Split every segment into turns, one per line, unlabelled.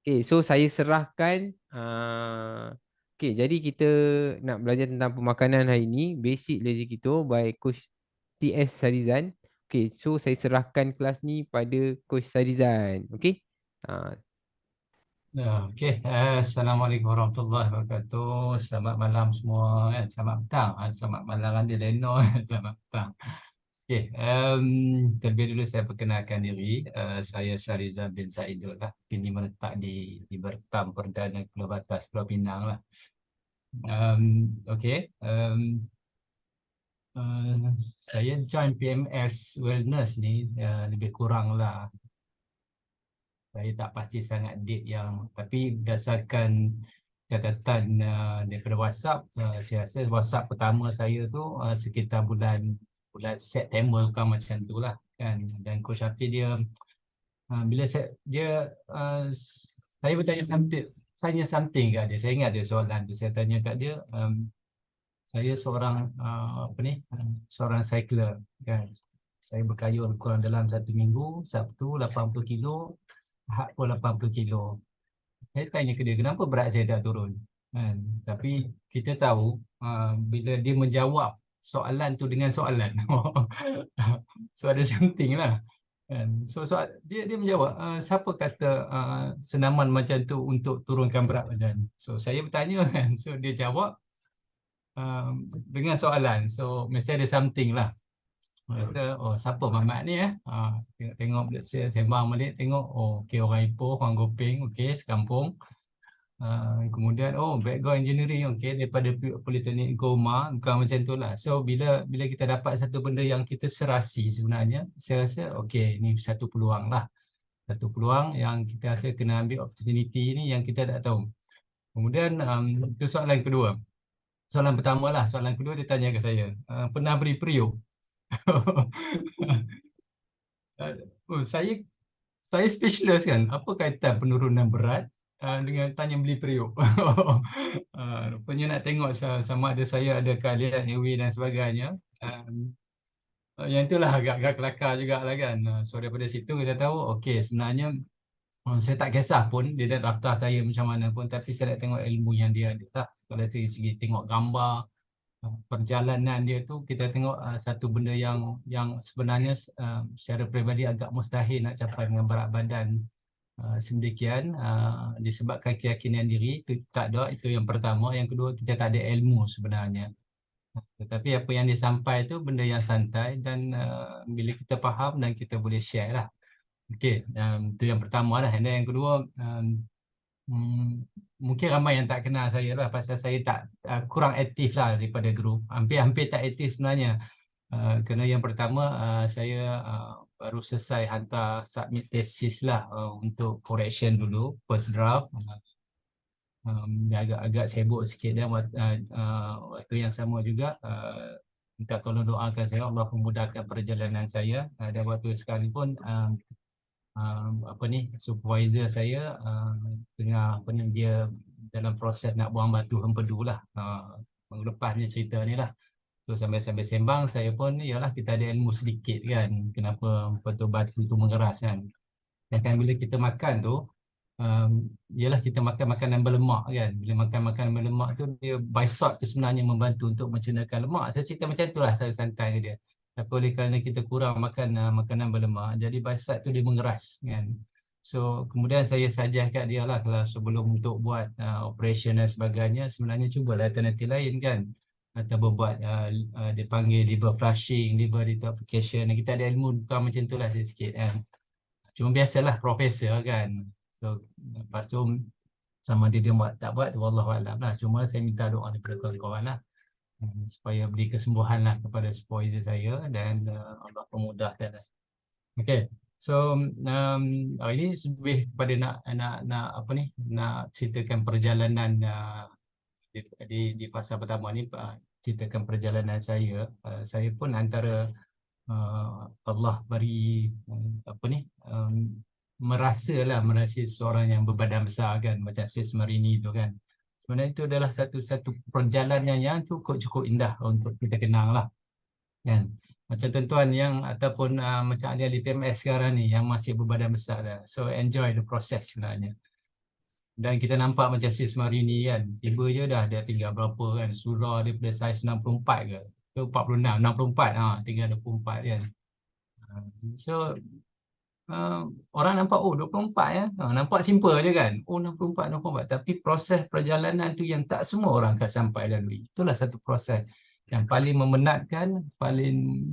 Okay, so saya serahkan. Okay, jadi kita nak belajar tentang pemakanan hari ini. Basic Lazy Keto by Coach TS Sarizan. Okay, so saya serahkan kelas ni pada Coach Sarizan. Okay. Ah,
Ya, okey. Assalamualaikum warahmatullahi wabarakatuh. Selamat malam semua. Selamat petang. Selamat malam Andi Leno. Selamat petang. Okey. Terlebih dulu saya perkenalkan diri. Saya Syarizal bin Saidul lah. Kini meletak di Bertam Perdana Pulau Batas, Pulau Pinang lah. Okey. Saya join PMS Wellness ni lebih kurang lah. Saya tak pasti sangat date yang, tapi berdasarkan catatan daripada WhatsApp, saya rasa WhatsApp pertama saya tu sekitar bulan bulan September bukan macam tu lah kan. Dan Coach Syafiq dia bila saya bertanya something kat dia. Saya ingat dia soalan tu, saya tanya kat dia, saya seorang apa ni, seorang cycler kan. Saya berkayuh lebih kurang dalam 1 minggu. Sabtu 80 kilo, Ahad pun 80 kilo. Saya tanya ke dia, kenapa berat saya tak turun? Kan? Tapi kita tahu bila dia menjawab soalan tu dengan soalan. So ada something lah. Kan? So dia menjawab, siapa kata senaman macam tu untuk turunkan berat badan? So saya bertanya kan. So dia jawab dengan soalan. So mesti ada something lah. Kata, oh siapa Mamat ni tengok saya sembang balik, tengok, oh okey, orang Ipoh, orang Gopeng, okey, sekampung. Kemudian background engineering, okey, daripada Politeknik Goma, bukan macam tu lah. So bila bila kita dapat satu benda yang kita serasi sebenarnya, saya rasa okey, ni satu peluang lah. Satu peluang yang kita rasa kena ambil opportunity ni yang kita tak tahu. Kemudian itu soalan kedua. Soalan pertama lah, soalan kedua dia tanya ke saya, pernah beri periuk? Saya speechless kan. Apa kaitan penurunan berat dengan tanya beli periuk? Rupanya nak tengok sama ada saya ada keahlian airway dan sebagainya. Yang itulah agak-agak kelakar jugalah kan. So daripada situ kita tahu, okey, sebenarnya saya tak kisah pun dia dah daftar saya macam mana pun, tapi saya nak tengok ilmu yang dia ada tak. Kalau dari segi tengok gambar, perjalanan dia tu, kita tengok satu benda yang sebenarnya secara peribadi agak mustahil nak capai dengan berat badan sedemikian, disebabkan keyakinan diri itu tak ada. Itu yang pertama. Yang kedua, kita tak ada ilmu sebenarnya, tetapi apa yang disampaikan itu benda yang santai dan bila kita faham dan kita boleh share lah. Okey, itu yang pertama lah. Dan yang kedua, mungkin ramai yang tak kenal saya lah pasal saya tak kurang aktif lah daripada grup. Hampir-hampir tak aktif sebenarnya. Kerana yang pertama, saya baru selesai hantar submit tesis lah untuk correction dulu, first draft. Agak sibuk sikit dan waktu yang sama juga minta tolong doakan saya, Allah memudahkan perjalanan saya. Dan waktu sekalipun apa ni, supervisor saya tengah apa ni, dia dalam proses nak buang batu empedu lah, lepasnya cerita ni lah. So sambil-sambil sembang, saya pun yalah, kita ada ilmu sedikit kan, kenapa betul batu tu mengeras kan. Dan kan bila kita makan tu, yalah, kita makan makanan berlemak kan. Bila makan makanan berlemak tu, dia by salt tu sebenarnya membantu untuk mencernakan lemak. Saya cerita macam tu lah, saya santai ke dia. Tapi oleh kerana kita kurang makan makanan berlemak, jadi by salt tu dia mengeras kan. So kemudian saya saja kat dia lah, kalau sebelum untuk buat operation dan sebagainya, sebenarnya cubalah alternatif lain kan. Atau buat dia panggil liver flushing, liver detoxification. Kita ada ilmu bukan macam tu lah sikit kan. Cuma biasalah profesor kan. So lepas tu sama dia buat tak buat tu wallahualam lah. Cuma saya minta doa daripada kawan-kawan lah, supaya beri kesembuhan lah kepada supervisor saya dan Allah pemudahkan lah. Okay. So hari ini lebih kepada nak apa ni, nak ceritakan perjalanan di fasa pertama ni, ceritakan perjalanan saya. Saya pun antara Allah beri apa ni, merasa seorang yang berbadan besar kan, macam Sis Marini tu kan. Sebenarnya itu adalah satu perjalanan yang cukup indah untuk kita kenang lah kan. Macam tuan-tuan yang ataupun macam ahli-ahli PMS sekarang ni yang masih berbadan besar dah. So enjoy the process sebenarnya. Dan kita nampak macam sis Marini kan, tiba je dah dia tinggal berapa kan, surah daripada saiz 64 ke 46, 64, tinggal 24 kan. So uh, orang nampak, oh 24 ya, nampak simple je kan, oh 64, 64, tapi proses perjalanan tu yang tak semua orang akan sampai lalui. Itulah satu proses yang paling memenatkan, paling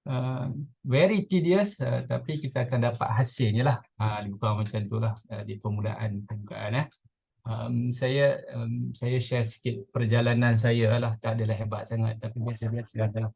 uh, very tedious, tapi kita akan dapat hasilnya lah. Lebih kurang macam tu lah di pembukaan. Saya share sikit perjalanan saya lah, tak adalah hebat sangat, tapi biasa-biasa lah.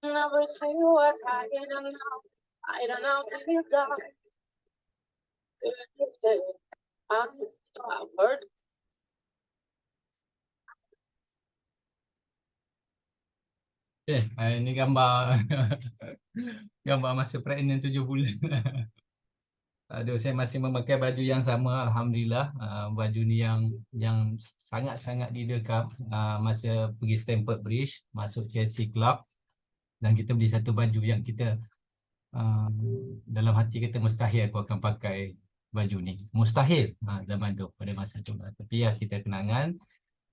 Never say what's I don't know. I don't know if you got it. I've heard.
Ini gambar gambar masa pregnant 7 bulan. Aduh, saya masih memakai baju yang sama, alhamdulillah. Baju ni yang sangat-sangat didekap masa pergi Stamford Bridge, masuk Chelsea Club, dan kita beli satu baju yang kita dalam hati kita mustahil aku akan pakai baju ni. Mustahil zaman tu, pada masa tu. Tapi ya, kita kenangan.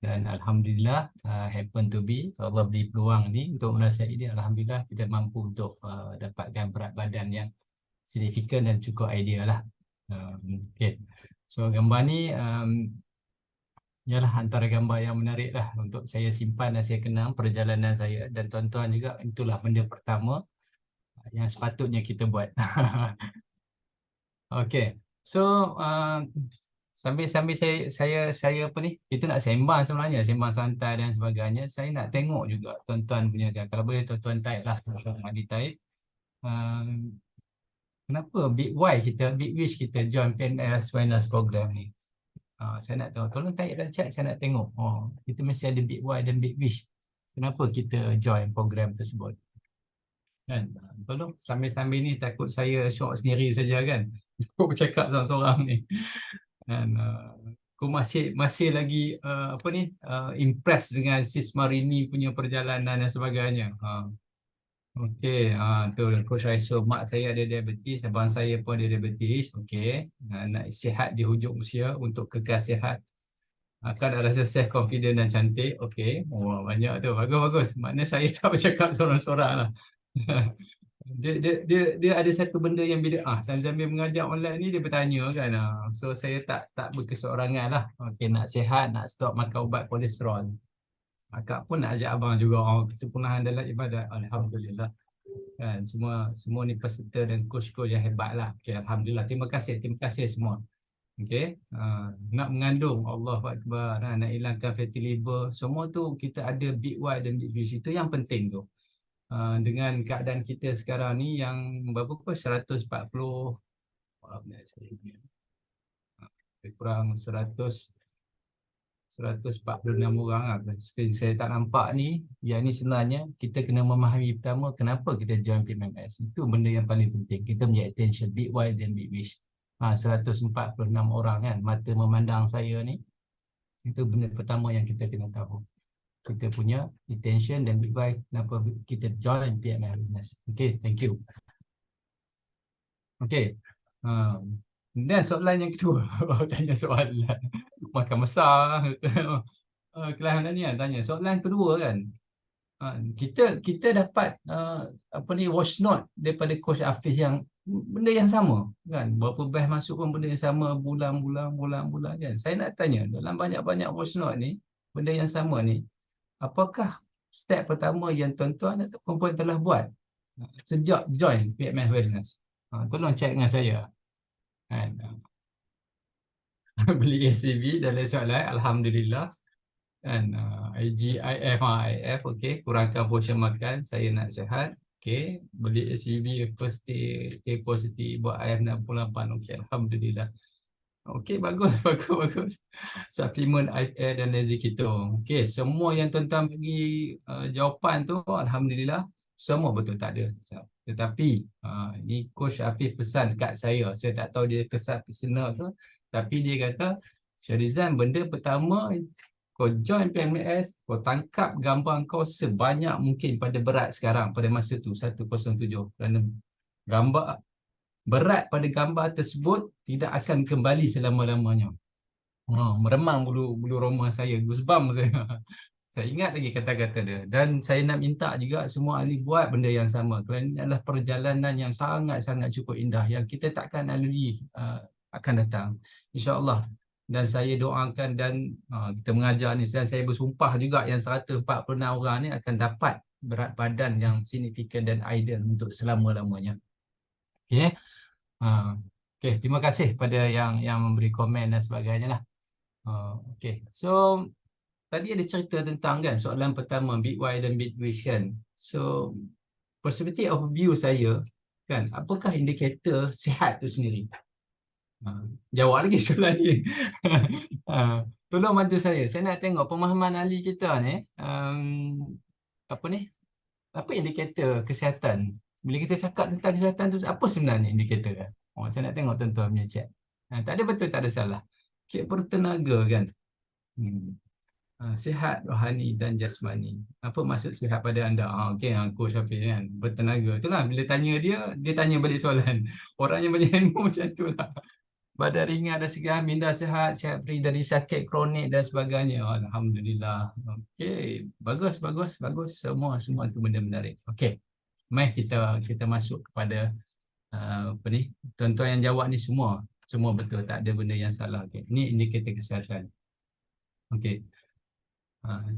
Dan alhamdulillah, happen to be, Allah beri peluang ni untuk merasai dia. Alhamdulillah kita mampu untuk dapatkan berat badan yang signifikan dan cukup ideal lah. Okay. So gambar ni ialah antara gambar yang menarik lah untuk saya simpan dan saya kenang perjalanan saya. Dan tuan-tuan juga, itulah benda pertama yang sepatutnya kita buat. Okay. So sambil saya apa ni, kita nak sembang sebenarnya, sembang santai dan sebagainya. Saya nak tengok juga tuan-tuan punya, kalau boleh tuan-tuan type lah, tuan-tuan Madi type. Kenapa Big Wish kita join PMS Finance Program ni? Saya nak tahu, tolong type dalam chat, saya nak tengok. Kita mesti ada Big Y dan Big Wish. Kenapa kita join program tersebut? Kan? Tolong sambil-sambil ni, takut saya shock sendiri saja kan. Aku bercakap seorang-seorang ni. Dan aku masih lagi apa ni, impressed dengan Sis Marini punya perjalanan dan sebagainya. Okey, tu Coach Raiso, mak saya ada diabetes, abang saya pun ada diabetes. Okey, nak sihat di hujung usia untuk kekal sihat. Akan ada rasa self confident dan cantik. Okey, banyak tu, bagus. Maknanya saya tak bercakap seorang-seorang lah. dia ada satu benda yang bila sambil mengajar online ni, dia bertanya kan. So saya tak berkeseorangan lah. Okey, nak sihat, nak stop makan ubat kolesterol. Akak pun nak ajak abang juga, kesempurnaan dalam ibadat. Alhamdulillah. Kan, semua ni peserta dan coach-coach yang hebat lah. Okay, alhamdulillah. Terima kasih semua. Okay, nak mengandung, Allahu Akbar, nak hilangkan fatty liver, semua tu kita ada Big Y dan Big Fish. Itu yang penting tu. Dengan keadaan kita sekarang ni yang berapa pun 140, kurang 146 orang lah. Skrin saya tak nampak ni. Yang ni sebenarnya kita kena memahami pertama kenapa kita join PMMS. Itu benda yang paling penting. Kita punya attention, Big Y dan Big Wish. 146 orang kan, mata memandang saya ni. Itu benda pertama yang kita kena tahu. Kita punya attention dan Big Y, kenapa kita join PMMS. Okay, thank you. Okay. Dan soalan yang kedua, tanya soalan makan besar. Kelas ni tanya soalan kedua kan. Kita dapat apa ni, watch note daripada Coach Hafiz yang benda yang sama kan. Berapa batch masuk pun benda yang sama, bulan kan. Saya nak tanya, dalam banyak-banyak watch note ni, benda yang sama ni, apakah step pertama yang tuan-tuan atau perempuan telah buat sejak join PMS Wellness? Tolong check dengan saya. Kan? beli ACV dan lain soalan, alhamdulillah. Kan IGIF, IF, okey, kurangkan portion makan, saya nak sihat. Okey, beli ACV, first stay positif, buat IF 68. Okey, alhamdulillah. Okey, bagus, bagus, bagus. Suplemen air dan lazy keto. Okey, semua yang tuan-tuan bagi jawapan tu, alhamdulillah, semua betul, tak ada. Tetapi ni Coach Hafiz pesan dekat saya tak tahu dia kesan personal tu, tapi dia kata, Syarizan, benda pertama kau join PMS, kau tangkap gambar kau sebanyak mungkin pada berat sekarang, pada masa tu 107, kerana gambar berat pada gambar tersebut tidak akan kembali selama-lamanya. Meremang bulu roma saya, goosebump saya. Saya ingat lagi kata-kata dia. Dan saya nak minta juga semua ahli buat benda yang sama. Kerana ini adalah perjalanan yang sangat-sangat cukup indah yang kita takkan lalui akan datang. InsyaAllah. Dan saya doakan dan kita mengajar ni. Dan saya bersumpah juga yang 146 orang ni akan dapat berat badan yang signifikan dan ideal untuk selama-lamanya. Okay. Okay, terima kasih pada yang memberi komen dan sebagainya lah. Okay, so tadi ada cerita tentang kan soalan pertama bit why dan bit wish kan. So perspektif of view saya kan, apakah indikator sihat tu sendiri? Jawab lagi soalan ni. Tolong bantu saya nak tengok pemahaman ahli kita ni apa indikator kesihatan. Bila kita cakap tentang kesihatan tu, apa sebenarnya indikator kan? Saya nak tengok tuan-tuan punya chat. Tak ada betul, tak ada salah. Bertenaga kan. Sihat rohani dan jasmani. Apa maksud sihat pada anda? Okey, Coach Hafiz kan. Bertenaga. Itulah bila tanya dia tanya balik soalan. Orang yang banyak ilmu macam itulah. Badan ringan dan segar, minda sihat free dari sakit kronik dan sebagainya. Alhamdulillah. Okey, bagus. Semua itu benda menarik. Okey. Mari kita masuk kepada tuan-tuan yang jawab ni semua betul, tak ada benda yang salah. Okay. Ini indikator kesihatan. Okey.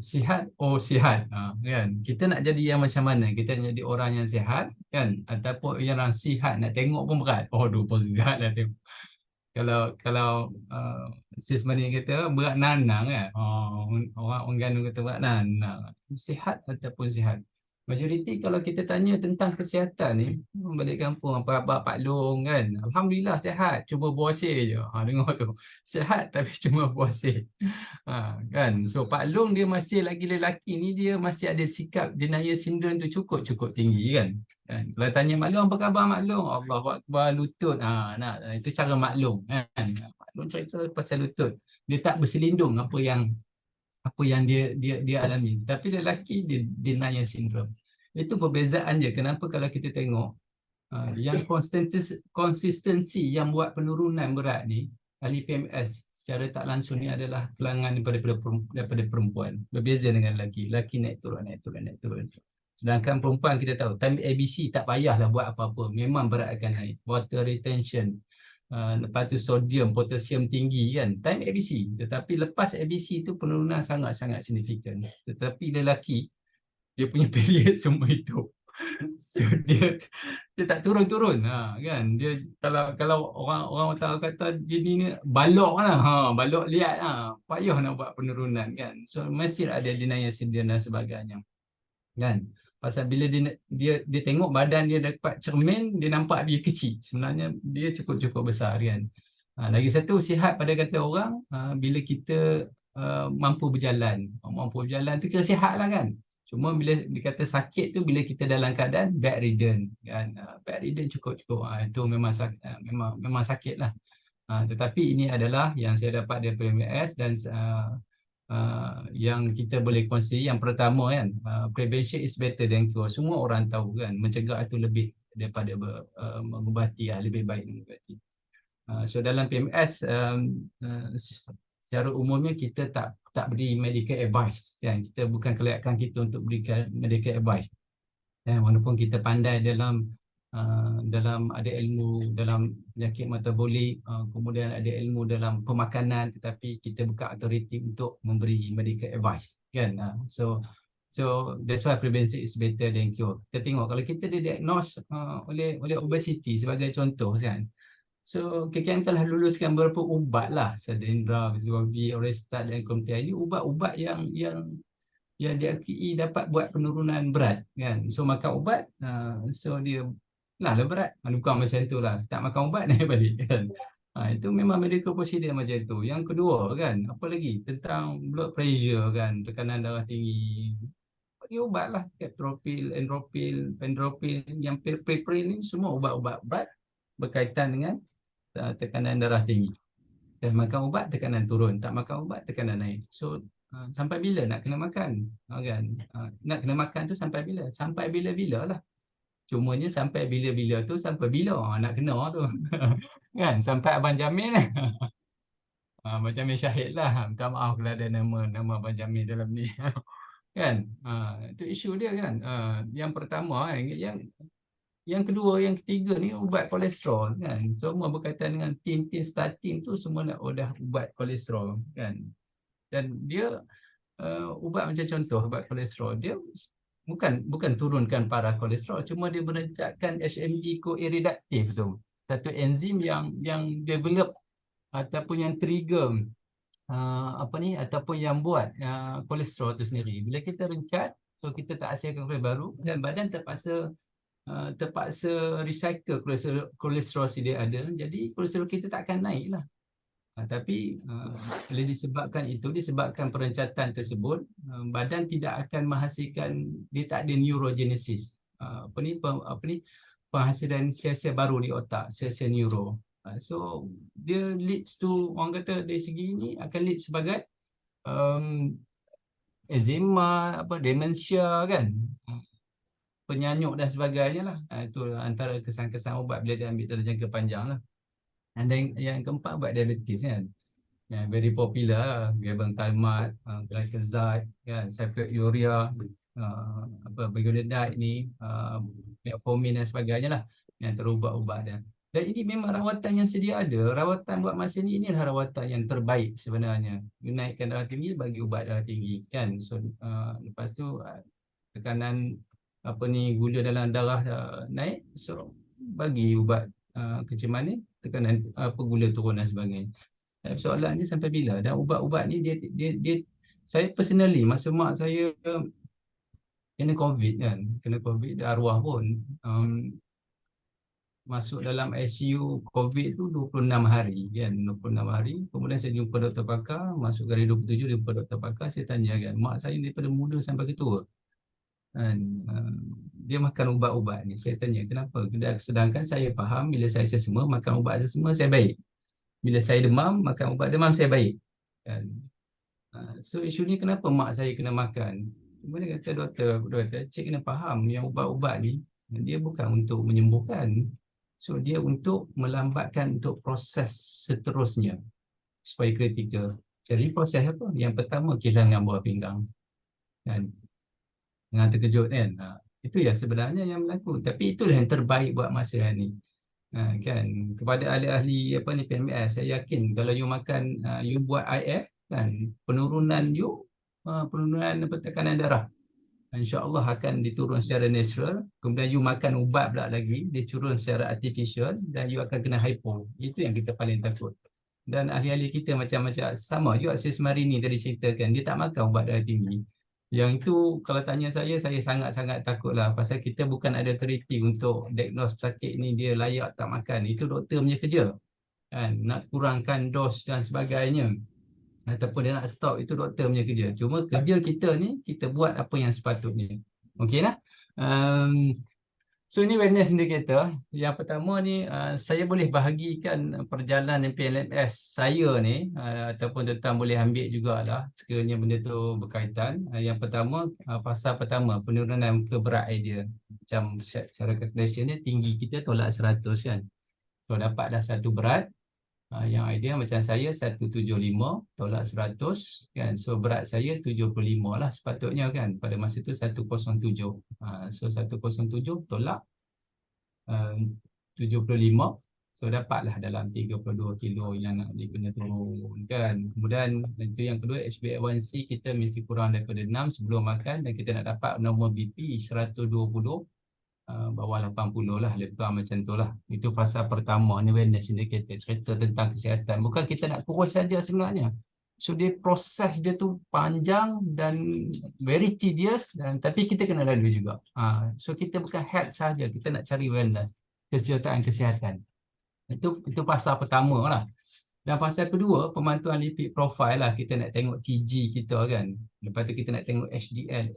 Sihat, sihat kan. Kita nak jadi yang macam mana? Kita nak jadi orang yang sihat kan, ataupun yang sihat nak tengok pun berat. Berat lah tengok. Kalau sis Mani kata berat nanang kan. Orang Ganu kata berat nanang. Sihat ataupun sihat. Majoriti kalau kita tanya tentang kesihatan ni, balik kampung apa-apa Pak Long kan. Alhamdulillah sihat, cuma buasir je. Dengar tu. Sihat tapi cuma buasir. Kan. So Pak Long dia masih lagi lelaki ni, dia masih ada sikap denial syndrome tu cukup tinggi kan. Kalau tanya Mak Long, apa khabar Mak Long? Allahu Akbar, lutut. Itu cara Mak Long kan. Mak Long cerita pasal lutut. Dia tak berselindung apa yang dia alami. Tapi lelaki dia denial syndrome. Itu perbezaan je. Kenapa kalau kita tengok yang konsistensi yang buat penurunan berat ni, ahli PMS secara tak langsung ni adalah kelangan daripada perempuan. Berbeza dengan lelaki. Lelaki naik turun. Sedangkan perempuan kita tahu time ABC tak payahlah buat apa-apa. Memang berat akan naik. Water retention. Lepas tu sodium, potasium tinggi kan, time ABC. Tetapi lepas ABC tu penurunan sangat-sangat signifikan. Tetapi lelaki, dia punya period semua hidup. So dia tak turun-turun kan. Dia kalau orang tahu kata gini ni balok lah, balok liat lah. Payah nak buat penurunan kan. So mesti ada denial syndrome dan sebagainya. Kan? Pasal bila dia tengok badan dia dapat cermin, dia nampak dia kecil. Sebenarnya dia cukup besar kan. Lagi satu, sihat pada kata orang, bila kita mampu berjalan. Mampu berjalan tu kira sihat lah kan. Cuma bila dikata sakit tu, bila kita dalam keadaan bedridden kan. Bedridden cukup. Itu memang sakit lah. Tetapi ini adalah yang saya dapat dari PMS dan yang kita boleh kongsi. Yang pertama kan, prevention is better than cure. Semua orang tahu kan, mencegah itu lebih daripada mengubati, lebih baik mengubati. So dalam PMS secara umumnya kita tak beri medical advice kan. Kita bukan kelayakan kita untuk berikan medical advice. Walaupun kita pandai dalam ada ilmu dalam penyakit metabolik, kemudian ada ilmu dalam pemakanan, tetapi kita bukan authority untuk memberi medical advice kan. So that's why prevention is better than cure. Kita tengok kalau kita didiagnose oleh obesity sebagai contoh kan, So KKM telah luluskan beberapa ubat lah, Sedendra, Vizuavi, Orestat dan Komtia. Ini ubat-ubat yang diakui dapat buat penurunan berat kan. So makan ubat, so dia lah berat. Bukan macam tu lah, tak makan ubat naik balik kan. Itu memang medical procedure macam tu. Yang kedua kan, apa lagi tentang blood pressure kan, tekanan darah tinggi, bagi ubat lah, Captropil, Enropil, Pendropil, yang pil-pil ni semua ubat-ubat berat berkaitan dengan tekanan darah tinggi. Dan makan ubat tekanan turun, tak makan ubat tekanan naik. So sampai bila nak kena makan, kan? Nak kena makan tu sampai bila? Sampai bila-bila lah. Cumanya sampai bila-bila tu sampai bila nak kena tu. Kan? Sampai Abang Jamil Abang Jamil Syahid lah. Minta maaf kalau ada nama Abang Jamil dalam ni. Kan? Itu isu dia kan. Yang pertama, yang kedua, yang ketiga ni ubat kolesterol kan. Semua berkaitan dengan tin statin tu semua dah ubat kolesterol kan. Dan dia ubat macam contoh ubat kolesterol, dia bukan turunkan parah kolesterol, cuma dia merencatkan HMG co-iridaktif tu. Satu enzim yang develop ataupun yang trigger ataupun yang buat kolesterol tu sendiri. Bila kita rencat, so kita tak hasilkan kolesterol baru dan badan terpaksa recycle kolesterol dia ada, jadi kolesterol kita tak akan naik lah. Tapi bila disebabkan perencatan tersebut, badan tidak akan menghasilkan, dia tak ada neurogenesis, penghasilan sel-sel baru di otak, sel-sel neuro. So dia leads to, orang kata dari segi ini akan lead sebagai eczema, demensia kan, penyanyuk dan sebagainya lah. Itu antara kesan-kesan ubat bila dia ambil dalam jangka panjang lah. Dan yang keempat ubat diabetes kan, yang very popular, gabapentin, glyphosate kan, sulfonylurea, begonadide ni, metformin dan sebagainya lah, yang terubat-ubat dia. Dan ini memang rawatan yang sedia ada. Rawatan buat masa ni, inilah rawatan yang terbaik sebenarnya. Menaikkan darah tinggi, bagi ubat darah tinggi kan. So lepas tu tekanan gula dalam darah naik, so bagi ubat kencing manis, tekanan gula turun dan sebagainya. Soalan ni sampai bila? Dan ubat-ubat ni dia saya personally, masa mak saya kena COVID kan, dia arwah pun, masuk dalam ICU COVID tu 26 hari kan, 26 hari. Kemudian saya jumpa doktor pakar, masuk hari 27 jumpa doktor pakar, saya tanya kan, mak saya daripada muda sampai ketua kan, dia makan ubat-ubat ni. Saya tanya kenapa? Sedangkan saya faham bila saya sesama, makan ubat sesama saya baik. Bila saya demam, makan ubat demam saya baik kan. So isu ni kenapa mak saya kena makan? Kemudian kata doktor, cik kena faham yang ubat-ubat ni dia bukan untuk menyembuhkan. So dia untuk melambatkan untuk proses seterusnya supaya kritikal. Jadi proses apa? Yang pertama kehilangan buah pinggang kan. Dengan terkejut kan. Itu ya sebenarnya yang berlaku. Tapi itulah yang terbaik buat masa ni. Kan, kepada ahli-ahli PMS, saya yakin kalau you makan, you buat IF kan, penurunan tekanan darah insya-Allah akan diturun secara natural. Kemudian you makan ubat pula lagi, dia turun secara artificial dan you akan kena hypo. Itu yang kita paling takut. Dan ahli-ahli kita macam-macam sama juga Sis Marini tadi ceritakan, dia tak makan ubat darah tinggi. Yang itu kalau tanya saya sangat-sangat takutlah, pasal kita bukan ada terapi untuk diagnose sakit ni dia layak tak makan. Itu doktor punya kerja kan, nak kurangkan dos dan sebagainya ataupun dia nak stop, itu doktor punya kerja. Cuma kerja kita ni, kita buat apa yang sepatutnya. Okey lah. So ni wellness indicator. Yang pertama ni, saya boleh bahagikan perjalanan PLMS saya ni, ataupun tuan boleh ambil jugalah sekiranya benda tu berkaitan. Yang pertama, fasa pertama, penurunan keberat dia. Macam secara calculation dia, tinggi kita tolak 100 kan. So dapat dah satu berat. Yang ideal macam saya 175 tolak 100 kan. So berat saya 75 lah sepatutnya kan. Pada masa tu 107. So 107 tolak 75. So dapatlah dalam 32 kilo yang nak dikena turun kan. Kemudian itu yang kedua, HbA1c kita mesti kurang daripada 6 sebelum makan, dan kita nak dapat normal BP 120 bawah 80 lah, lebih kurang macam tu lah. Itu fasa pertama ni, wellness indicator, cerita tentang kesihatan. Bukan kita nak kurus saja sebenarnya. So dia proses dia tu panjang dan very tedious, tapi kita kena lalui juga. So kita bukan health saja, kita nak cari wellness, kesejahteraan kesihatan. Itu fasa pertama lah. Dan fasa kedua, pemantauan lipid profile lah. Kita nak tengok TG kita kan. Lepas tu kita nak tengok HDL,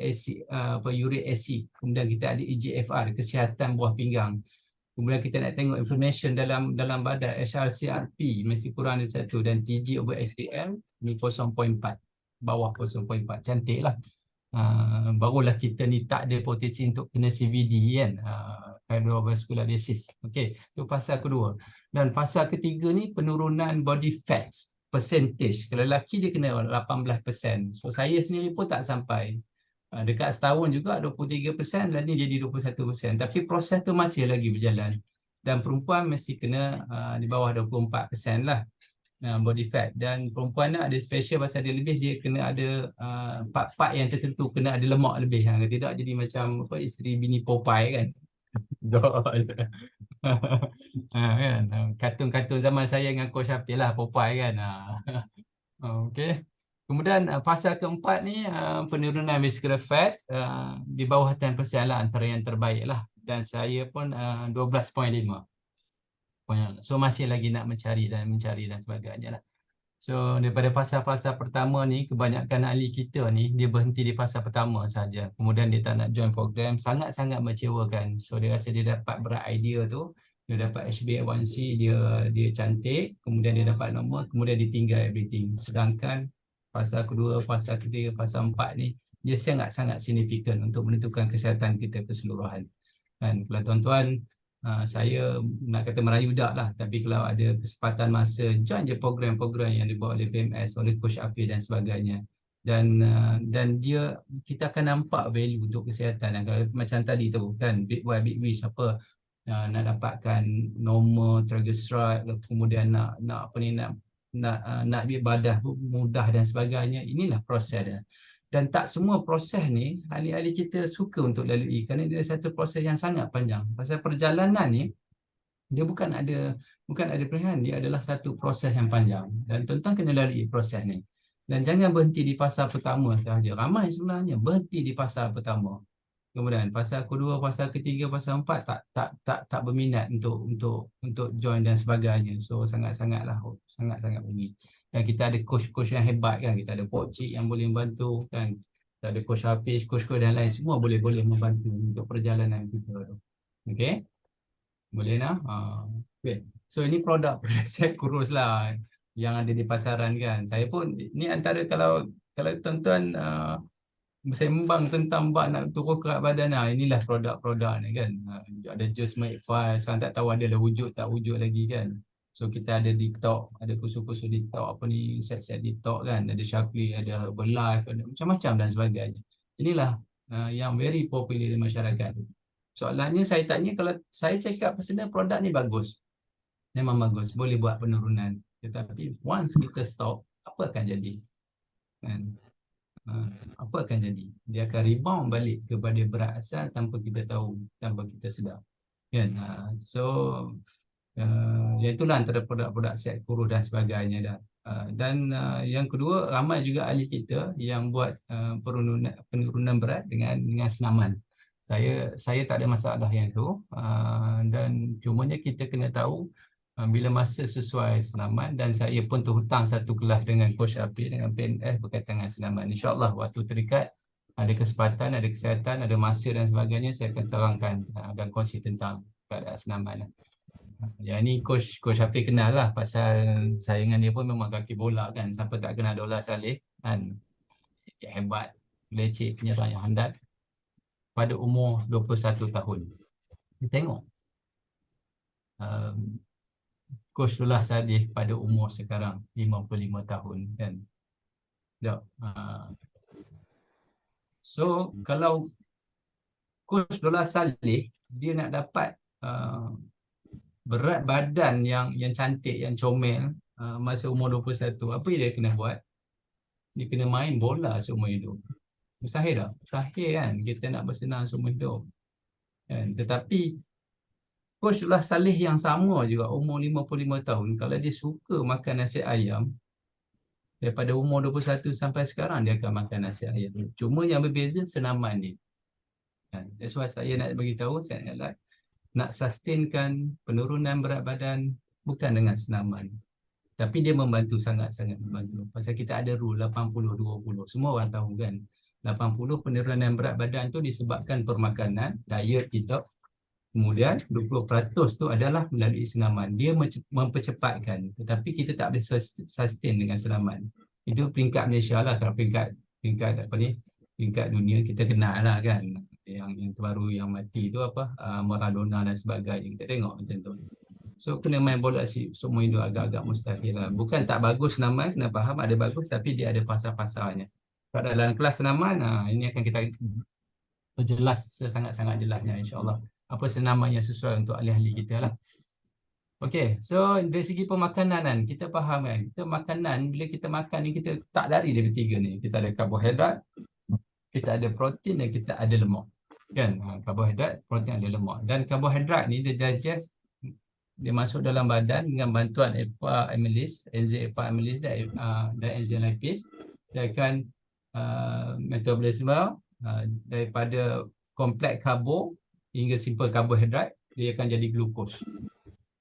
uric acid. Kemudian kita ada eGFR, kesihatan buah pinggang. Kemudian kita nak tengok inflammation dalam badan, HRCRP masih kurang dari 1, dan TG over HDL ni 0.4, bawah 0.4. Cantik lah. Barulah kita ni tak ada potensi untuk kena CVD kan, cardiovascular disease. Okey, itu fasa kedua. Dan fasa ketiga ni penurunan body fat percentage. Kalau lelaki dia kena 18%. So saya sendiri pun tak sampai. Dekat setahun juga 23%, dan ni jadi 21%. Tapi proses tu masih lagi berjalan. Dan perempuan mesti kena di bawah 24% lah body fat. Dan perempuan ada special pasal dia lebih, dia kena ada part-part yang tertentu, kena ada lemak lebih. Kalau tidak jadi macam isteri bini Popeye kan. Kan, kartun-kartun zaman saya dengan Coach Hafil lah, Popeye kan. Okey. Kemudian fasa keempat ni penurunan visceral fat di bawah 10% lah, antara yang terbaik lah. Dan saya pun 12.5. So masih lagi nak mencari dan sebagainya lah. So daripada fasa-fasa pertama ni, kebanyakan ahli kita ni dia berhenti di fasa pertama saja. Kemudian dia tak nak join program, sangat-sangat mengecewakan. So dia rasa dia dapat berat idea tu, dia dapat HbA1c, dia cantik, kemudian dia dapat nombor, kemudian dia tinggal everything. Sedangkan fasa kedua, fasa ketiga, fasa empat ni dia sangat-sangat signifikan untuk menentukan kesihatan kita keseluruhan. Dan kalau tuan-tuan, saya nak kata merayu dak lah, tapi kalau ada kesempatan masa, join je program-program yang dibawa oleh PMS, oleh Coach Hafil dan sebagainya. Dan kita akan nampak value untuk kesihatan. Dan kalau macam tadi tu kan, big why big wish apa, nak dapatkan normal triglyceride, kemudian nak ibadah mudah dan sebagainya. Inilah proses dia. Dan tak semua proses ni ahli-ahli kita suka untuk lalui, kerana dia satu proses yang sangat panjang. Pasal perjalanan ni dia bukan ada pilihan, dia adalah satu proses yang panjang, dan tuan-tuan kena lalui proses ni. Dan jangan berhenti di fasa pertama sahaja. Ramai sebenarnya berhenti di fasa pertama. Kemudian fasa kedua, fasa ketiga, fasa empat tak berminat untuk join dan sebagainya. So sangat-sangatlah bunyi. Dan kita ada coach-coach yang hebat kan, kita ada Pok Cik yang boleh membantu kan, kita ada Coach Hafiz, coach dan lain, semua boleh membantu untuk perjalanan kita tu. Okey, boleh nak? Okay. So ini produk set kurus lah yang ada di pasaran kan. Saya pun ni antara, kalau tuan-tuan bersembang tentang bak nak turun kerat badan, inilah produk-produk ni kan. Ada Just Make File, sekarang tak tahu ada wujud tak wujud lagi kan. So kita ada detox, ada kursus-kursus detox, set-set detox kan, ada Shaklee, ada Herbalife, ada macam-macam dan sebagainya. Inilah yang very popular di masyarakat. Soalannya saya tanya, kalau saya cakap personal, produk ni bagus, memang bagus, boleh buat penurunan. Tetapi once kita stop, apa akan jadi? Kan? Apa akan jadi? Dia akan rebound balik kepada berat asal tanpa kita tahu, tanpa kita sedar. Kan? Itulah antara produk-produk set kurus dan sebagainya dah. Dan yang kedua, ramai juga ahli kita yang buat penurunan berat dengan senaman. Saya tak ada masalah yang tu, dan cumanya kita kena tahu bila masa sesuai senaman. Dan saya pun terhutang satu kelas dengan Coach Hafil dengan PNS berkaitan dengan senaman. InsyaAllah waktu terdekat ada kesempatan, ada kesihatan, ada masa dan sebagainya, saya akan terangkan, akan kongsi tentang keadaan senaman. Yang ni Coach Hafil kenal lah, pasal saya dengan dia pun memang kaki bola kan. Siapa tak kenal Dollah Saleh kan, hebat, leceh, penyerang yang handal pada umur 21 tahun. Kita tengok Coach Dollah Saleh pada umur sekarang 55 tahun kan. So kalau Coach Dollah Saleh dia nak dapat berat badan yang cantik, yang comel masa umur 21, apa dia kena buat? Dia kena main bola seumur hidup. Mustahil tak? Mustahil kan kita nak bersenang seumur hidup. Kan? Tetapi Coach Abdullah Saleh yang sama juga umur 55 tahun, kalau dia suka makan nasi ayam, daripada umur 21 sampai sekarang dia akan makan nasi ayam. Cuma yang berbeza senaman dia. Kan? That's why saya nak bagi tahu, saya nak sustainkan penurunan berat badan bukan dengan senaman. Tapi dia membantu, sangat-sangat membantu. Pasal kita ada rule 80-20. Semua orang tahu kan. 80 penurunan berat badan tu disebabkan permakanan, diet kita. Kemudian 20% tu adalah melalui senaman. Dia mempercepatkan. Tetapi kita tak boleh sustain dengan senaman. Itu peringkat Malaysia lah. Kalau peringkat apa ni? Peringkat dunia kita kenal lah kan. Yang terbaru yang mati tu apa? Maradona dan sebagainya. Kita tengok macam tu. So kena main bola semua itu agak-agak mustahil lah. Bukan tak bagus senaman, kena faham ada bagus tapi dia ada pasal-pasalnya. Kalau dalam kelas senaman, ini akan kita perjelas sangat-sangat jelasnya insya-Allah. Apa senaman yang sesuai untuk ahli-ahli kita lah. Okey, so dari segi pemakanan kita faham kan. Kita makanan, bila kita makan ni kita tak lari dari tiga ni. Kita ada karbohidrat, kita ada protein dan kita ada lemak. Kan? Karbohidrat, protein ada lemak. Dan karbohidrat ni dia digest, dia masuk dalam badan dengan bantuan EPA amylase, enzim EPA amylase dan enzim lipase. Dia akan metabolisme daripada kompleks karbo hingga simple karbohidrat, dia akan jadi glukos.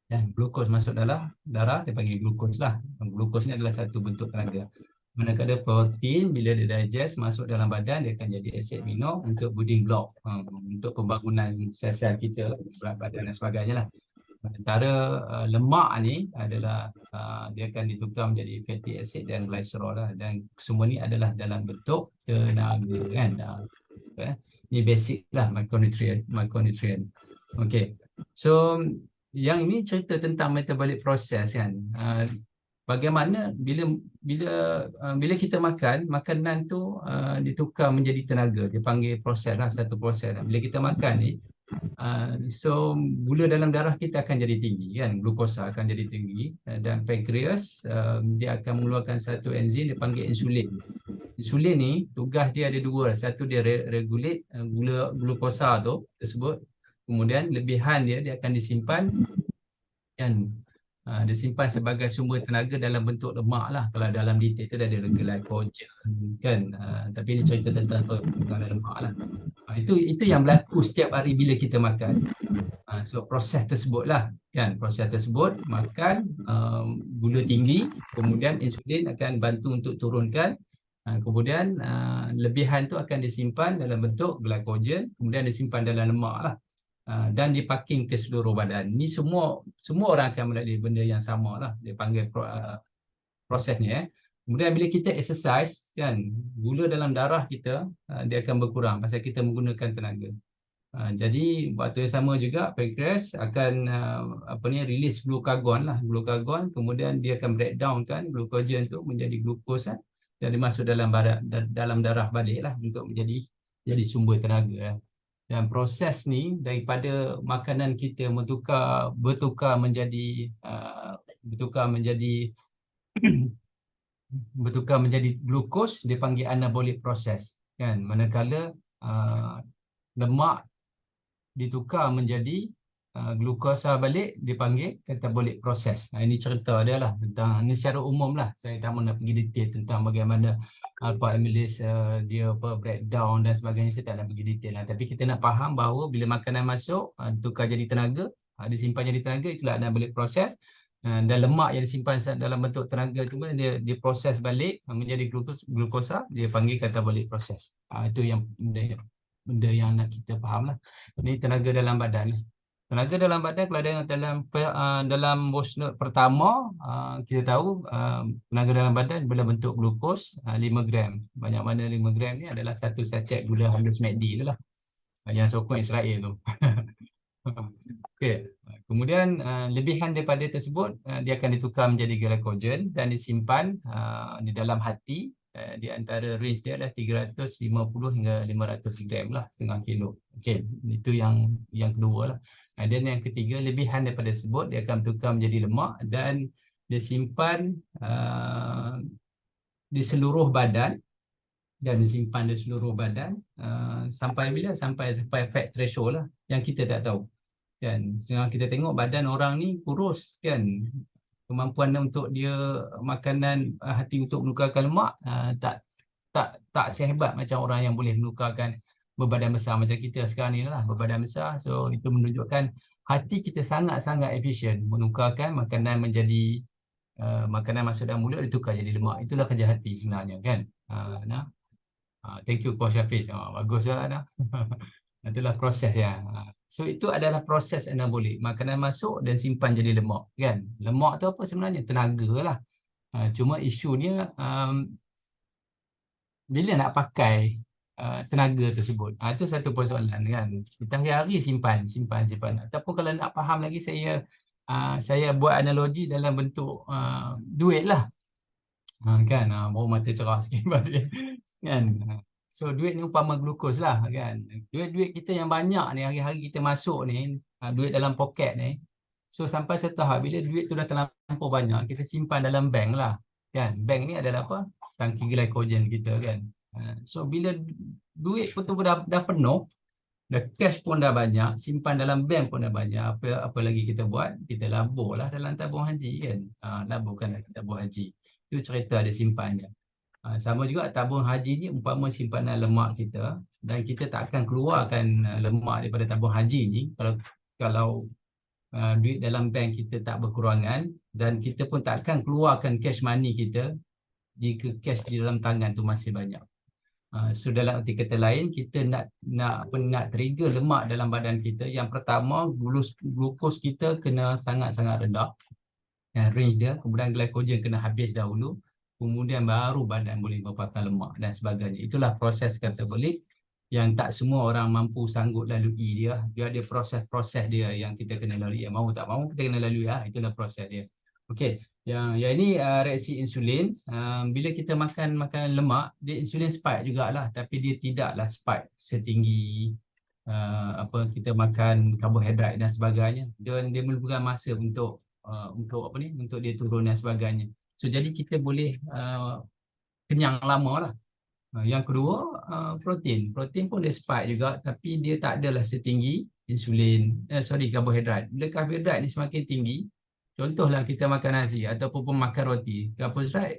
Dan glukos masuk dalam darah, dia panggil glukos lah. Glukos ni adalah satu bentuk tenaga. Manakala protein, bila dia digest masuk dalam badan, dia akan jadi asid amino untuk building block, untuk pembangunan sel-sel kita, berat badan dan sebagainya lah. Antara lemak ni adalah dia akan ditukar menjadi fatty acid dan glycerol lah. Dan semua ni adalah dalam bentuk tenaga kan. Ini basic lah micronutrient. Okay. So yang ini cerita tentang metabolic process kan. Bagaimana bila kita makan, makanan tu ditukar menjadi tenaga. Dia panggil proses lah, satu proses lah. Bila kita makan ni, so gula dalam darah kita akan jadi tinggi kan, glukosa akan jadi tinggi, dan pankreas dia akan mengeluarkan satu enzim dia panggil insulin. Insulin ni tugas dia ada dua, satu dia regulate glukosa tu tersebut, kemudian lebihan dia akan disimpan dan disimpan sebagai sumber tenaga dalam bentuk lemak lah. Kalau dalam detail tu ada glycogen kan, tapi ini cerita tentang lemak lah. Itu yang berlaku setiap hari bila kita makan. So proses tersebut lah kan, proses tersebut makan, gula tinggi, kemudian insulin akan bantu untuk turunkan, kemudian lebihan tu akan disimpan dalam bentuk glycogen, kemudian disimpan dalam lemak lah. Dan dipaking ke seluruh badan. Ni semua orang akan melalui benda yang sama lah. Dia panggil prosesnya. Kemudian bila kita exercise kan, gula dalam darah kita dia akan berkurang pasal kita menggunakan tenaga. Jadi waktu yang sama juga pankreas akan release glukagon lah, glukagon, kemudian dia akan breakdown kan glukogen tu menjadi glukos kan, dan dimasuk dalam darah balik lah untuk jadi sumber tenaga lah. Dan proses ni daripada makanan kita bertukar menjadi glukos, dipanggil anabolic proses kan. Manakala lemak ditukar menjadi glukosa balik, dipanggil catabolic proses. Ini cerita dia lah tentang ini secara umum lah. Saya tak mahu nak pergi detail tentang bagaimana alpha amylase dia breakdown dan sebagainya. Saya tak nak pergi detail lah. Tapi kita nak faham bahawa bila makanan masuk tukar jadi tenaga, disimpan jadi tenaga, itulah anabolic proses. Dan lemak yang disimpan dalam bentuk tenaga tu dia proses balik menjadi glukosa, dia panggil catabolic proses. Itu yang benda yang nak kita faham lah. Ini tenaga dalam badan. Tenaga dalam badan kalau dalam Mohs Note pertama, kita tahu tenaga dalam badan berbentuk glukos 5 gram. Banyak mana 5 gram ni adalah satu sachet gula halus MACD tu lah, yang sokong Israel tu. Okay. Kemudian lebihan daripada tersebut dia akan ditukar menjadi glycogen dan disimpan di dalam hati, di antara range dia adalah 350 hingga 500 gram lah, setengah kilo. Okay. Itu yang kedua lah. Dan yang ketiga, lebihan daripada tersebut dia akan bertukar menjadi lemak dan disimpan di seluruh badan dan disimpan di seluruh badan sampai bila? Sampai fat threshold lah yang kita tak tahu. Kan sekarang kita tengok badan orang ni kurus kan, kemampuan untuk dia makanan hati untuk menukarkan lemak tak sehebat macam orang yang boleh menukarkan berbadan besar macam kita sekarang ni lah, berbadan besar. So itu menunjukkan hati kita sangat-sangat efisien menukarkan makanan menjadi makanan masuk dalam mulut ditukar jadi lemak. Itulah kerja hati sebenarnya kan. Thank you Coach Hafiz. Baguslah dah. Itulah proses ya. So itu adalah proses anabolik. Makanan masuk dan simpan jadi lemak kan. Lemak tu apa sebenarnya? Tenaga lah. Cuma isunya bila nak pakai tenaga tersebut. Itu satu persoalan kan. Kita hari-hari simpan. Ataupun kalau nak faham lagi saya buat analogi dalam bentuk duit lah. Kan baru mata cerah sikit balik kan. So duit ni umpama glukos lah kan. Duit kita yang banyak ni hari-hari kita masuk ni, duit dalam poket ni. So sampai satu tahap bila duit tu dah terlampau banyak, kita simpan dalam bank lah kan. Bank ni adalah apa? Tangki glycogen kita kan. So bila duit pun tu dah penuh, dah cash pun dah banyak, simpan dalam bank pun dah banyak, apa lagi kita buat? Kita labur lah dalam tabung haji kan. Laburkan dalam tabung haji. Itu cerita ada simpan dia. Sama juga tabung haji ni umpama simpanan lemak kita, dan kita tak akan keluarkan lemak daripada tabung haji ni kalau duit dalam bank kita tak berkurangan, dan kita pun tak akan keluarkan cash money kita jika cash di dalam tangan tu masih banyak. So dalam arti kata lain, kita nak trigger lemak dalam badan kita, yang pertama glukos kita kena sangat-sangat rendah range dia, kemudian glycogen kena habis dahulu, kemudian baru badan boleh merupakan lemak dan sebagainya. Itulah proses katabolik yang tak semua orang mampu sanggup lalui dia. Dia ada proses-proses dia yang kita kena lalui. Mau tak mau kita kena lalui lah. Itulah proses dia. Okey, yang ini reaksi insulin. Bila kita makan lemak, dia insulin spike jugalah, tapi dia tidaklah spike setinggi kita makan karbohidrat dan sebagainya. Dia memerlukan masa untuk dia turun dan sebagainya. So jadi kita boleh kenyang lama lah. Yang kedua, protein pun dia spike juga, tapi dia tak adalah setinggi insulin karbohidrat. Bila karbohidrat ni semakin tinggi, contohlah kita makan nasi ataupun makan roti, karbohidrat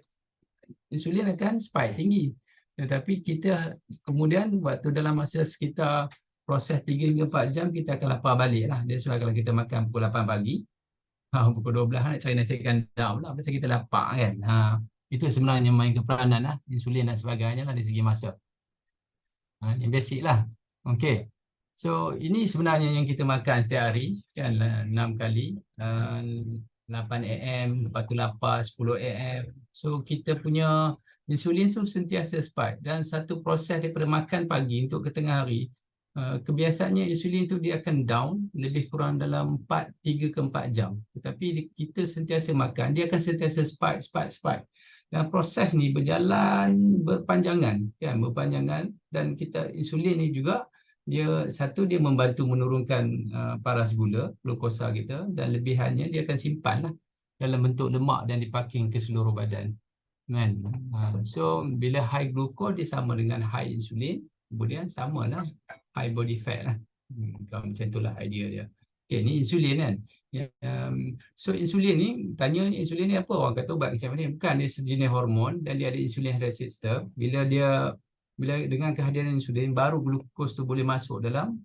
insulin akan spike tinggi. Tetapi kita kemudian waktu dalam masa sekitar proses 3 hingga 4 jam kita akan lapar balik lah. That's why kalau kita makan pukul 8 pagi, pukul 12 nak cari nasi kandar pula pasal kita lapar kan. Itu sebenarnya main keperanan lah, insulin dan sebagainya lah dari segi masa. Yang basic lah. Okay. So ini sebenarnya yang kita makan setiap hari kan, 6 kali, 8 AM, lepas tu lapar 10 AM. So kita punya insulin tu sentiasa spike, dan satu proses daripada makan pagi untuk ke tengah hari, kebiasaannya insulin tu dia akan down lebih kurang dalam 3 ke 4 jam. Tetapi kita sentiasa makan, dia akan sentiasa spike. Dan proses ni berjalan berpanjangan dan kita insulin ni juga dia membantu menurunkan paras gula, glukosa kita, dan lebihannya dia akan simpan lah dalam bentuk lemak dan diparking ke seluruh badan. Kan? So bila high glucose dia sama dengan high insulin, kemudian samalah high body fat lah. Macam itulah idea dia. Okay, ni insulin kan. So insulin ni, tanya insulin ni apa? Orang kata ubat macam ni. Bukan, dia sejenis hormon dan dia ada insulin resistor. Bila dengan kehadiran insulin, baru glukos tu boleh masuk dalam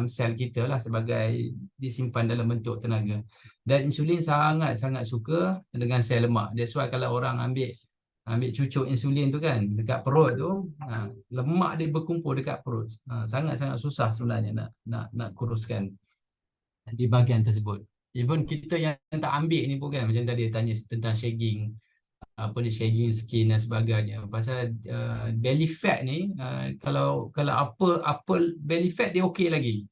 sel kita lah sebagai disimpan dalam bentuk tenaga. Dan insulin sangat-sangat suka dengan sel lemak. That's why kalau orang ambil cucuk insulin tu kan dekat perut tu, lemak dia berkumpul dekat perut. Sangat-sangat susah sebenarnya nak kuruskan di bahagian tersebut. Even kita yang tak ambil ni pun kan, macam tadi tanya tentang shagging, shagging skin dan sebagainya. Pasal belly fat ni, kalau apa belly fat dia okey lagi.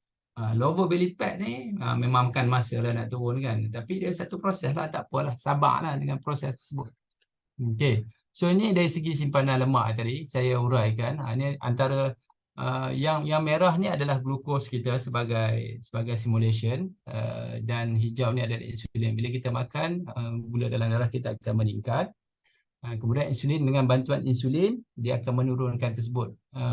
Lower belly fat ni memang makan masa lah nak turun kan. Tapi dia satu proses lah, tak apalah, sabarlah dengan proses tersebut. Okay. So ini dari segi simpanan lemak tadi saya uraikan. Ini antara yang merah ni adalah glukos kita sebagai simulation, dan hijau ni adalah insulin. Bila kita makan, gula dalam darah kita akan meningkat. Kemudian insulin, dengan bantuan insulin dia akan menurunkan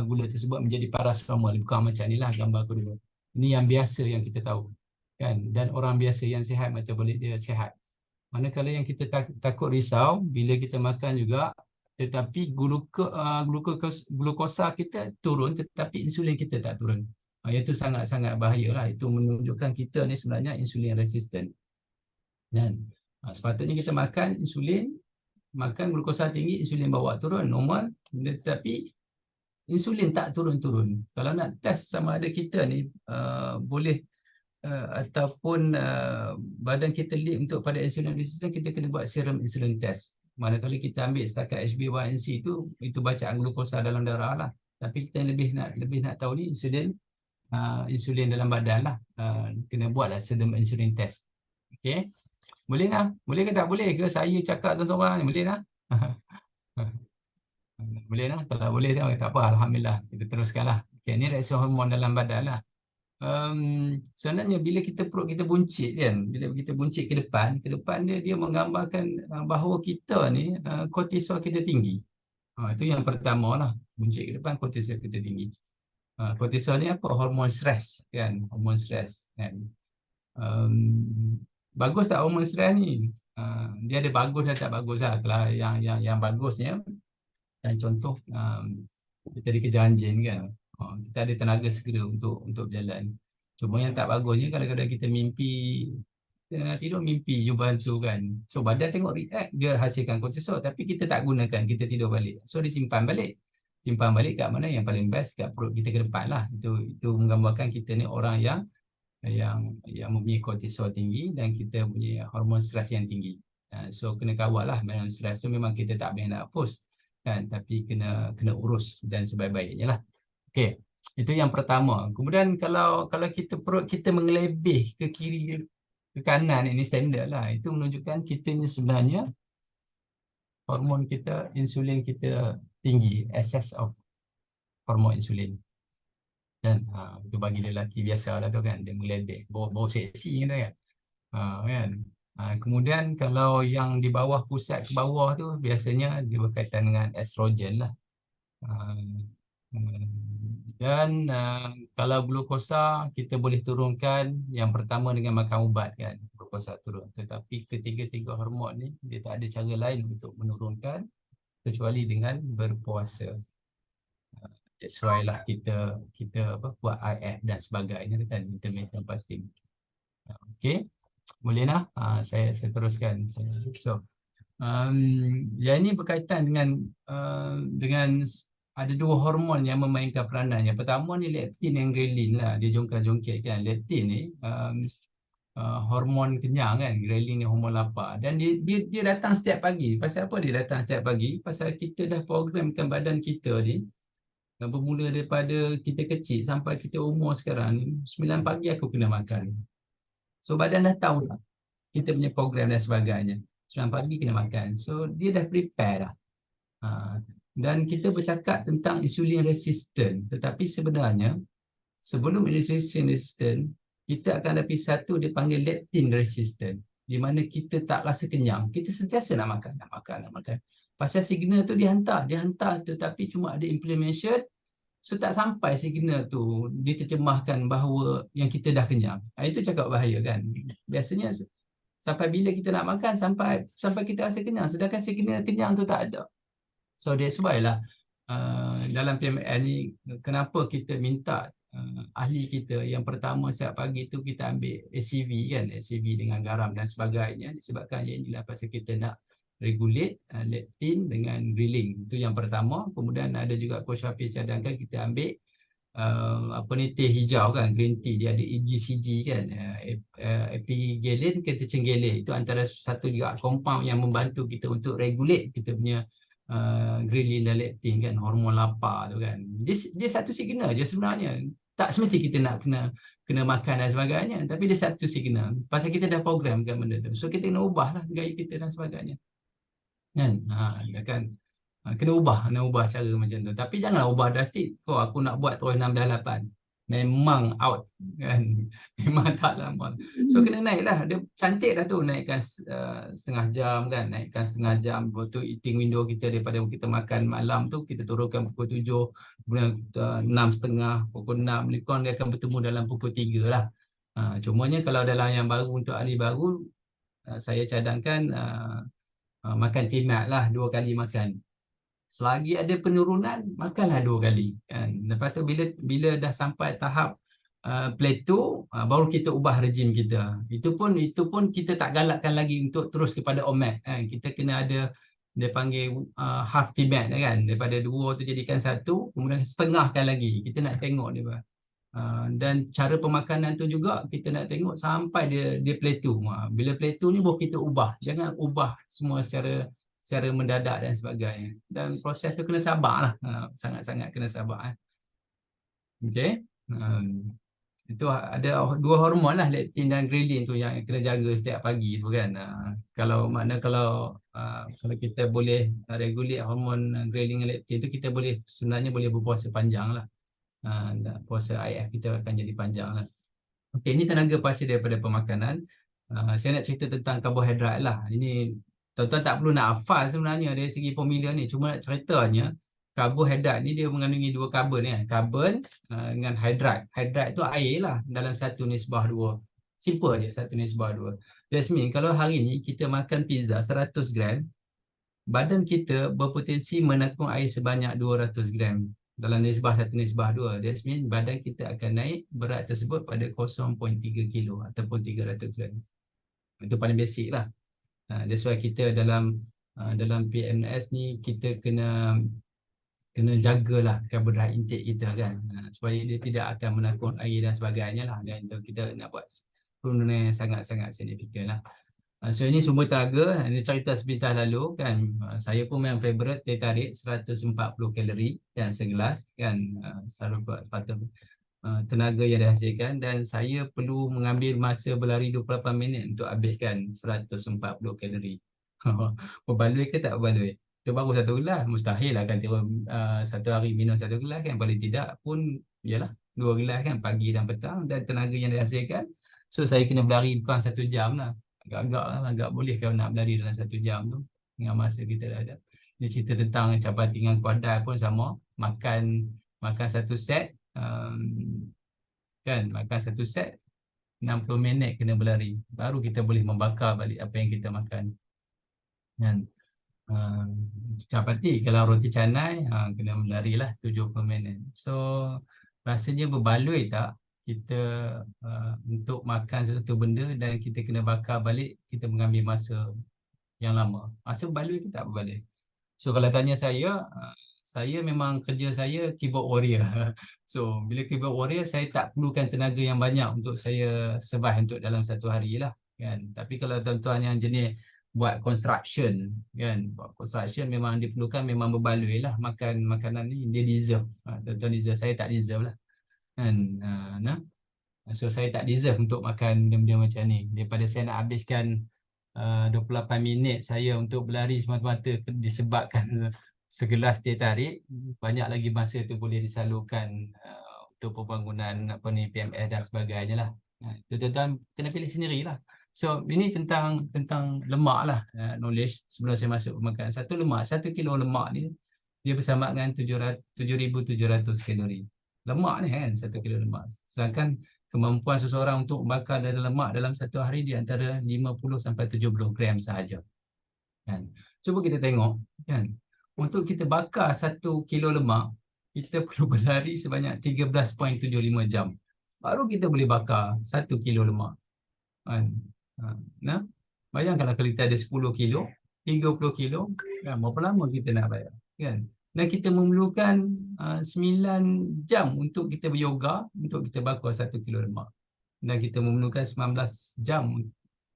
gula tersebut menjadi paras normal. Bukan macam inilah gambar kedua. Ini yang biasa yang kita tahu kan, dan orang biasa yang sihat metabolik dia sihat. Manakala yang kita takut risau bila kita makan juga, tetapi glukosa kita turun tetapi insulin kita tak turun. Itu sangat-sangat bahayalah. Itu menunjukkan kita ni sebenarnya insulin resistant. Dan sepatutnya kita makan glukosa tinggi, insulin bawa turun normal, tetapi insulin tak turun-turun. Kalau nak test sama ada kita ni boleh ataupun badan kita lead untuk pada insulin resistant, kita kena buat serum insulin test. Manakala kita ambil setakat HbA1c itu bacaan glukosa dalam darah lah. Tapi kita lebih nak tahu ni insulin dalam badan lah. Kena buatlah serum insulin test. Okey. Boleh lah. Boleh ke tak boleh ke saya cakap seorang ni? Boleh lah. Boleh lah. Kalau boleh tak apa. Alhamdulillah. Kita teruskanlah. Okay, ni reaksi hormon dalam badan lah. Sebenarnya bila perut kita buncit kan, bila kita buncit ke depan dia menggambarkan bahawa kita ni kortisol kita tinggi. Itu yang pertama lah. Buncit ke depan, kortisol kita tinggi. Kortisol ni apa? Hormon stres kan. Hormon stres kan. Bagus tak hormon stres ni? Dia ada bagus dan tak bagus lah. Kalau yang bagusnya, dan contoh kita dikejar anjing kan, kita ada tenaga segera untuk berjalan. Cuma yang tak bagusnya kadang-kadang kita tidur mimpi jumpa hantu kan. So badan tengok react, dia hasilkan kortisol, tapi kita tak gunakan, kita tidur balik. So disimpan balik. Simpan balik kat mana yang paling best, kat perut kita ke depan lah. Itu menggambarkan kita ni orang yang mempunyai kortisol tinggi dan kita punya hormon stres yang tinggi. So kena kawal lah. Memang stres tu memang kita tak boleh nak hapus kan, tapi kena urus dan sebaik-baiknya lah. Okey, itu yang pertama. Kemudian kalau perut kita mengelebih ke kiri ke kanan, ini standard lah. Itu menunjukkan kita ni sebenarnya hormon kita, insulin kita tinggi, excess of hormon insulin. Dan itu bagi lelaki biasa lah tu kan, dia melebih, bau seksi gitu kan. Kan. Kemudian kalau yang di bawah, pusat ke bawah tu biasanya dia berkaitan dengan estrogen lah. Dan kalau glukosa kita boleh turunkan, yang pertama dengan makan ubat kan, glukosa turun. Tetapi ketiga-tiga hormon ni dia tak ada cara lain untuk menurunkan kecuali dengan berpuasa. That's why lah kita buat IF dan sebagainya kan, intermittent fasting. Okey, boleh lah. Saya teruskan. So yang ini berkaitan dengan ada dua hormon yang memainkan peranan. Yang pertama ni leptin dan ghrelin lah. Dia jongkak-jongkak kan. Leptin ni hormon kenyang kan. Ghrelin ni hormon lapar. Dan dia datang setiap pagi. Pasal apa dia datang setiap pagi? Pasal kita dah programkan badan kita ni, bermula daripada kita kecil sampai kita umur sekarang ni, 9 pagi aku kena makan. So badan dah tahu lah kita punya program dan sebagainya. 9 pagi kena makan. So dia dah prepare dah. Dan kita bercakap tentang insulin resistant. Tetapi sebenarnya sebelum insulin resistant, kita akan ada satu dia panggil leptin resistant. Di mana kita tak rasa kenyang. Kita sentiasa nak makan. Pasal signal tu dihantar tetapi cuma ada implementation. So tak sampai signal tu diterjemahkan bahawa yang kita dah kenyang. Itu cakap bahaya kan. Biasanya sampai bila kita nak makan, sampai kita rasa kenyang, sedangkan signal kenyang tu tak ada. So that's why lah dalam PML ni kenapa kita minta ahli kita yang pertama setiap pagi tu kita ambil ACV kan, ACV dengan garam dan sebagainya, disebabkan yang inilah pasal kita nak regulate leptin dengan ghrelin. Itu yang pertama. Kemudian ada juga Coach Hafiz cadangkan kita ambil teh hijau kan, green tea, dia ada EGCG kan, epigallin ke tercenggele. Itu antara satu juga compound yang membantu kita untuk regulate kita punya ghrelin dan leptin kan, hormon lapar tu kan. Dia satu signal je sebenarnya. Tak semesti kita nak kena makan dan sebagainya, tapi dia satu signal. Pasal kita dah programkan benda tu. So kita kena ubahlah gaya kita dan sebagainya. Kan? Kena ubah cara macam tu. Tapi janganlah ubah drastik. Aku nak buat terus 6 dah 8. memang out kan. Memang tak lama. So kena naik lah. Dia cantik dah tu naikkan setengah jam kan. Naikkan setengah jam. Lepas tu eating window kita daripada kita makan malam tu kita turunkan pukul 7, kemudian 6.30, pukul 6. Lebih kurang dia akan bertemu dalam pukul 3 lah. Cumanya kalau dalam yang baru untuk hari baru, saya cadangkan makan timat lah, 2 kali makan. Selagi ada penurunan, makanlah 2 kali kan. Lepas tu bila dah sampai tahap plateau, baru kita ubah rejim kita. Itu pun kita tak galakkan lagi untuk terus kepada OMAD kan. Kita kena ada dia panggil half timat kan. Daripada 2 tu jadikan 1, kemudian setengahkan lagi. Kita nak tengok dia. Dan cara pemakanan tu juga kita nak tengok sampai dia plateau. Bila plateau ni baru kita ubah. Jangan ubah semua secara mendadak dan sebagainya. Dan proses tu kena sabar lah. Sangat-sangat kena sabar. Okay. Itu ada 2 hormon lah, leptin dan ghrelin tu yang kena jaga setiap pagi tu kan. Kalau kita boleh regulate hormon ghrelin dan leptin tu, kita sebenarnya boleh berpuasa panjang lah. Puasa IF kita akan jadi panjang lah. Okay, ini tenaga pasti daripada pemakanan. Saya nak cerita tentang karbohidrat lah. Ini tuan-tuan tak perlu nak hafal sebenarnya dari segi formula ni. Cuma nak ceritanya, karbohidrat ni dia mengandungi 2 karbon kan. Karbon dengan hidrat. Hidrat tu air lah dalam 1:2. Simple je, 1:2. That's mean kalau hari ni kita makan pizza 100 gram, badan kita berpotensi menakung air sebanyak 200 gram. Dalam nisbah 1:2. That means badan kita akan naik berat tersebut pada 0.3 kilo ataupun 300 gram. Itu paling basic lah. That's why kita dalam PMS ni kita kena jagalah karbohidrat intake kita kan. Supaya dia tidak akan menakung air dan sebagainya lah. Dan kita nak buat penurunan yang sangat-sangat signifikan lah. So ini sumber tenaga, ini cerita sebentar lalu kan. Saya pun memang favorite teh tarik 140 kalori kan segelas kan. Selalu buat tenaga yang dihasilkan, dan saya perlu mengambil masa berlari 28 minit untuk habiskan 140 kalori. Berbaloi ke tak berbaloi? Itu baru 1 gelas, mustahil lah kan satu hari minum 1 gelas kan. Paling tidak pun ialah 2 gelas kan, pagi dan petang, dan tenaga yang dihasilkan. So saya kena berlari bukan 1 jam lah. Agak boleh kalau nak berlari dalam 1 jam tu dengan masa kita dah ada. Dia cerita tentang capati dengan kuadrat pun sama. Makan 1 set kan, makan 1 set 60 minit kena berlari, baru kita boleh membakar balik apa yang kita makan kan. Capati kalau roti canai kena berlari lah 70 minit. So rasanya berbaloi tak kita untuk makan sesuatu benda dan kita kena bakar balik, kita mengambil masa yang lama. Masa berbaloi ke tak berbaloi? So kalau tanya saya memang kerja saya keyboard warrior. So bila keyboard warrior, saya tak perlukan tenaga yang banyak untuk saya survive untuk dalam 1 hari lah kan. Tapi kalau tuan-tuan yang jenis buat construction kan, buat construction memang diperlukan, memang berbaloi lah makan makanan ni. Dia deserve. Tuan-tuan deserve, saya tak deserve lah kan. So saya tak deserve untuk makan benda-benda macam ni. Daripada saya nak habiskan 28 minit saya untuk berlari semata-mata disebabkan segelas teh tarik, banyak lagi masa tu boleh disalurkan untuk pembangunan PMS dan sebagainya lah. Tuan-tuan kena pilih sendirilah. So ini tentang lemak lah, knowledge sebelum saya masuk makan. Lemak, 1 kilo lemak ni dia bersama dengan 7,700 kalori. Lemak ni kan, 1 kilo lemak. Sedangkan kemampuan seseorang untuk membakar lemak dalam 1 hari di antara 50 sampai 70 gram sahaja. Kan? Cuba kita tengok kan. Untuk kita bakar 1 kilo lemak, kita perlu berlari sebanyak 13.75 jam. Baru kita boleh bakar 1 kilo lemak. Kan? Nah, bayangkanlah kalau kita ada 10 kilo, 30 kilo, kan? Berapa lama kita nak bayar? Kan? Dan kita memerlukan 9 jam untuk kita beryoga, untuk kita bakar 1 kilo lemak. Dan kita memerlukan 19 jam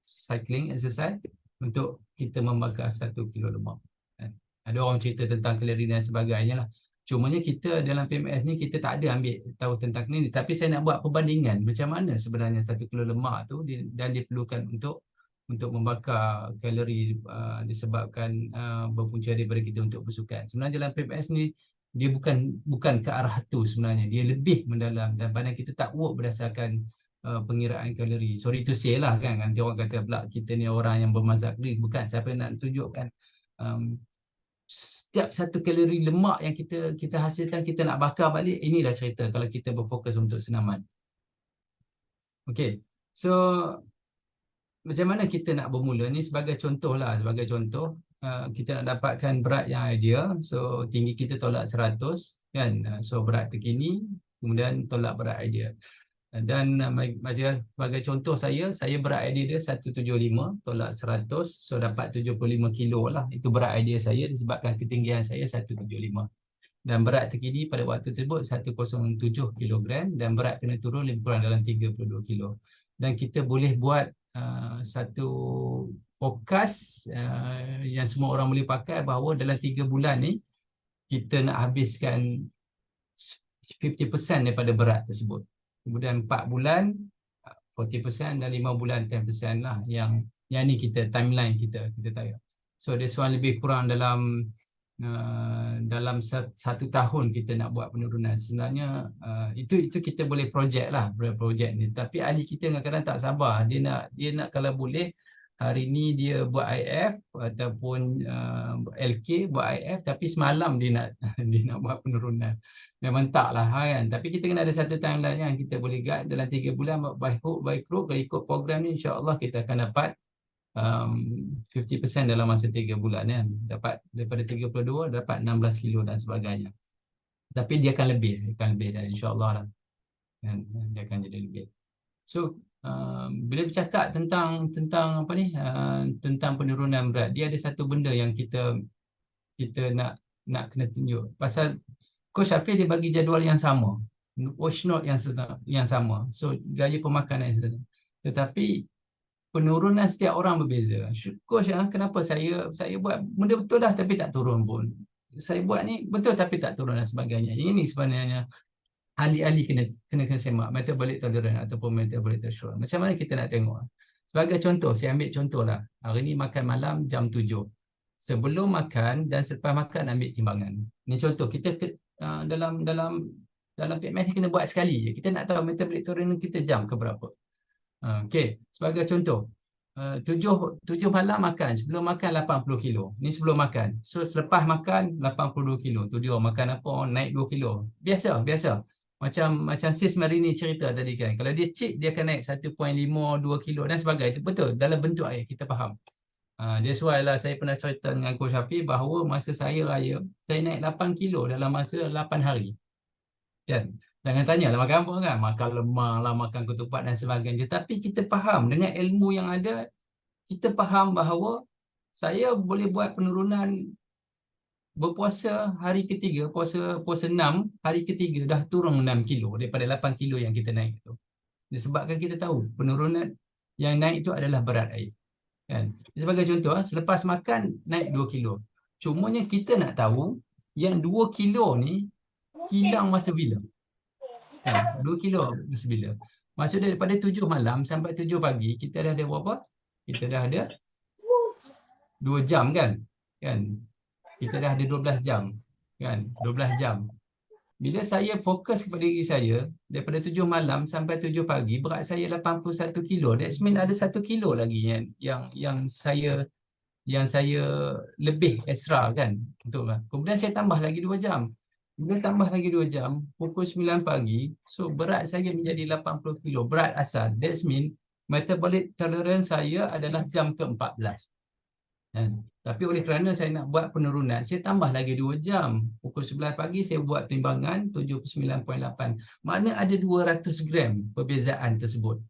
cycling, exercise, untuk kita membakar 1 kilo lemak. Ada orang cerita tentang kalori dan sebagainya lah. Cumanya kita dalam PMS ni kita tak ada ambil tahu tentang ni. Tapi saya nak buat perbandingan macam mana sebenarnya 1 kilo lemak tu dan diperlukan untuk membakar kalori disebabkan berpunca daripada kita untuk bersukan. Sebenarnya dalam PMS ni dia bukan ke arah tu sebenarnya, dia lebih mendalam dan badan kita tak work berdasarkan pengiraan kalori. Sorry to say lah kan, nanti orang kata pula kita ni orang yang bermazhab ni, bukan. Siapa nak tunjukkan setiap satu kalori lemak yang kita hasilkan, kita nak bakar balik. Inilah cerita kalau kita berfokus untuk senaman. Okay, so macam mana kita nak bermula ni? Sebagai contoh lah, sebagai contoh, kita nak dapatkan berat yang ideal. So tinggi kita tolak 100 kan, so berat terkini, kemudian tolak berat ideal. Dan macam sebagai contoh, saya berat ideal dia 175 tolak 100, so dapat 75 kilo lah. Itu berat ideal saya disebabkan ketinggian saya 175. Dan berat terkini pada waktu tersebut 107 kilogram, dan berat kena turun lebih kurang dalam 32 kilo. Dan kita boleh buat satu fokus yang semua orang boleh pakai, bahawa dalam 3 bulan ni kita nak habiskan 50% daripada berat tersebut. Kemudian 4 bulan 40% dan 5 bulan 10% lah yang ni kita timeline kita tahu. So this one lebih kurang dalam 1 tahun kita nak buat penurunan. Sebenarnya itu kita boleh projek lah, projek ni. Tapi ahli kita kadang-kadang tak sabar. Dia nak kalau boleh hari ni dia buat IF ataupun LK buat IF, tapi semalam dia nak dia nak buat penurunan. Memang tak lah kan. Tapi kita kena ada satu timeline yang kita boleh guide dalam 3 bulan, by hook by crook. Kalau ikut program ni, insya-Allah kita akan dapat 50% dalam masa 3 bulan kan. Dapat daripada 32 dapat 16 kilo dan sebagainya. Tapi dia akan lebih dan insya-Allah lah. Dia akan jadi lebih. So bila bercakap tentang apa ni, tentang penurunan berat, dia ada satu benda yang kita nak kena tunjuk. Pasal Coach Hafiz dia bagi jadual yang sama, watch note yang sama. So gaya pemakanan yang sama. Tetapi penurunan setiap orang berbeza. Coach, kenapa saya buat benda betul dah tapi tak turun pun. Saya buat ni betul tapi tak turun dan sebagainya. Ini sebenarnya ahli-ahli kena semak metabolic tolerance ataupun metabolic threshold. Macam mana kita nak tengok? Sebagai contoh, saya ambil contoh lah. Hari ni makan malam jam 7. Sebelum makan dan selepas makan ambil timbangan. Ini contoh, kita dalam PMS ni kena buat sekali je. Kita nak tahu metabolic tolerance kita jam ke berapa. Okey, sebagai contoh, 7 malam makan, sebelum makan 80 kilo. Ni sebelum makan. So selepas makan 82 kilo. Tu dia makan apa, naik 2 kilo. Biasa. Macam sis Marini cerita tadi kan. Kalau dia cheat, dia akan naik 1.5, 2 kilo dan sebagainya. Itu betul, dalam bentuk air, kita faham. That's why lah saya pernah cerita dengan Coach Hafiz bahawa masa saya raya, saya naik 8 kilo dalam masa 8 hari. Kan? Jangan tanya lah makan apa kan. Makan lemang lah, makan ketupat dan sebagainya. Tapi kita faham dengan ilmu yang ada, kita faham bahawa saya boleh buat penurunan berpuasa hari ketiga, puasa 6, hari ketiga dah turun 6 kilo daripada 8 kilo yang kita naik itu. Disebabkan kita tahu penurunan yang naik itu adalah berat air. Kan? Sebagai contoh, selepas makan naik 2 kilo. Cumanya kita nak tahu yang 2 kilo ni hilang masa bila. 2 kilo masa bila. Maksudnya daripada 7 malam sampai 7 pagi, kita dah ada berapa? Kita dah ada 2 jam kan? Kita dah ada 12 jam. Kan? 12 jam. Bila saya fokus kepada diri saya, daripada 7 malam sampai 7 pagi, berat saya 81 kilo. That means ada 1 kilo lagi yang saya lebih extra kan. Kemudian saya tambah lagi 2 jam. Bila tambah lagi 2 jam, pukul 9 pagi, so berat saya menjadi 80 kilo, berat asal. That means metabolic tolerance saya adalah jam ke-14. Tapi oleh kerana saya nak buat penurunan, saya tambah lagi 2 jam. Pukul 11 pagi saya buat timbangan 79.8. Makna ada 200 gram perbezaan tersebut.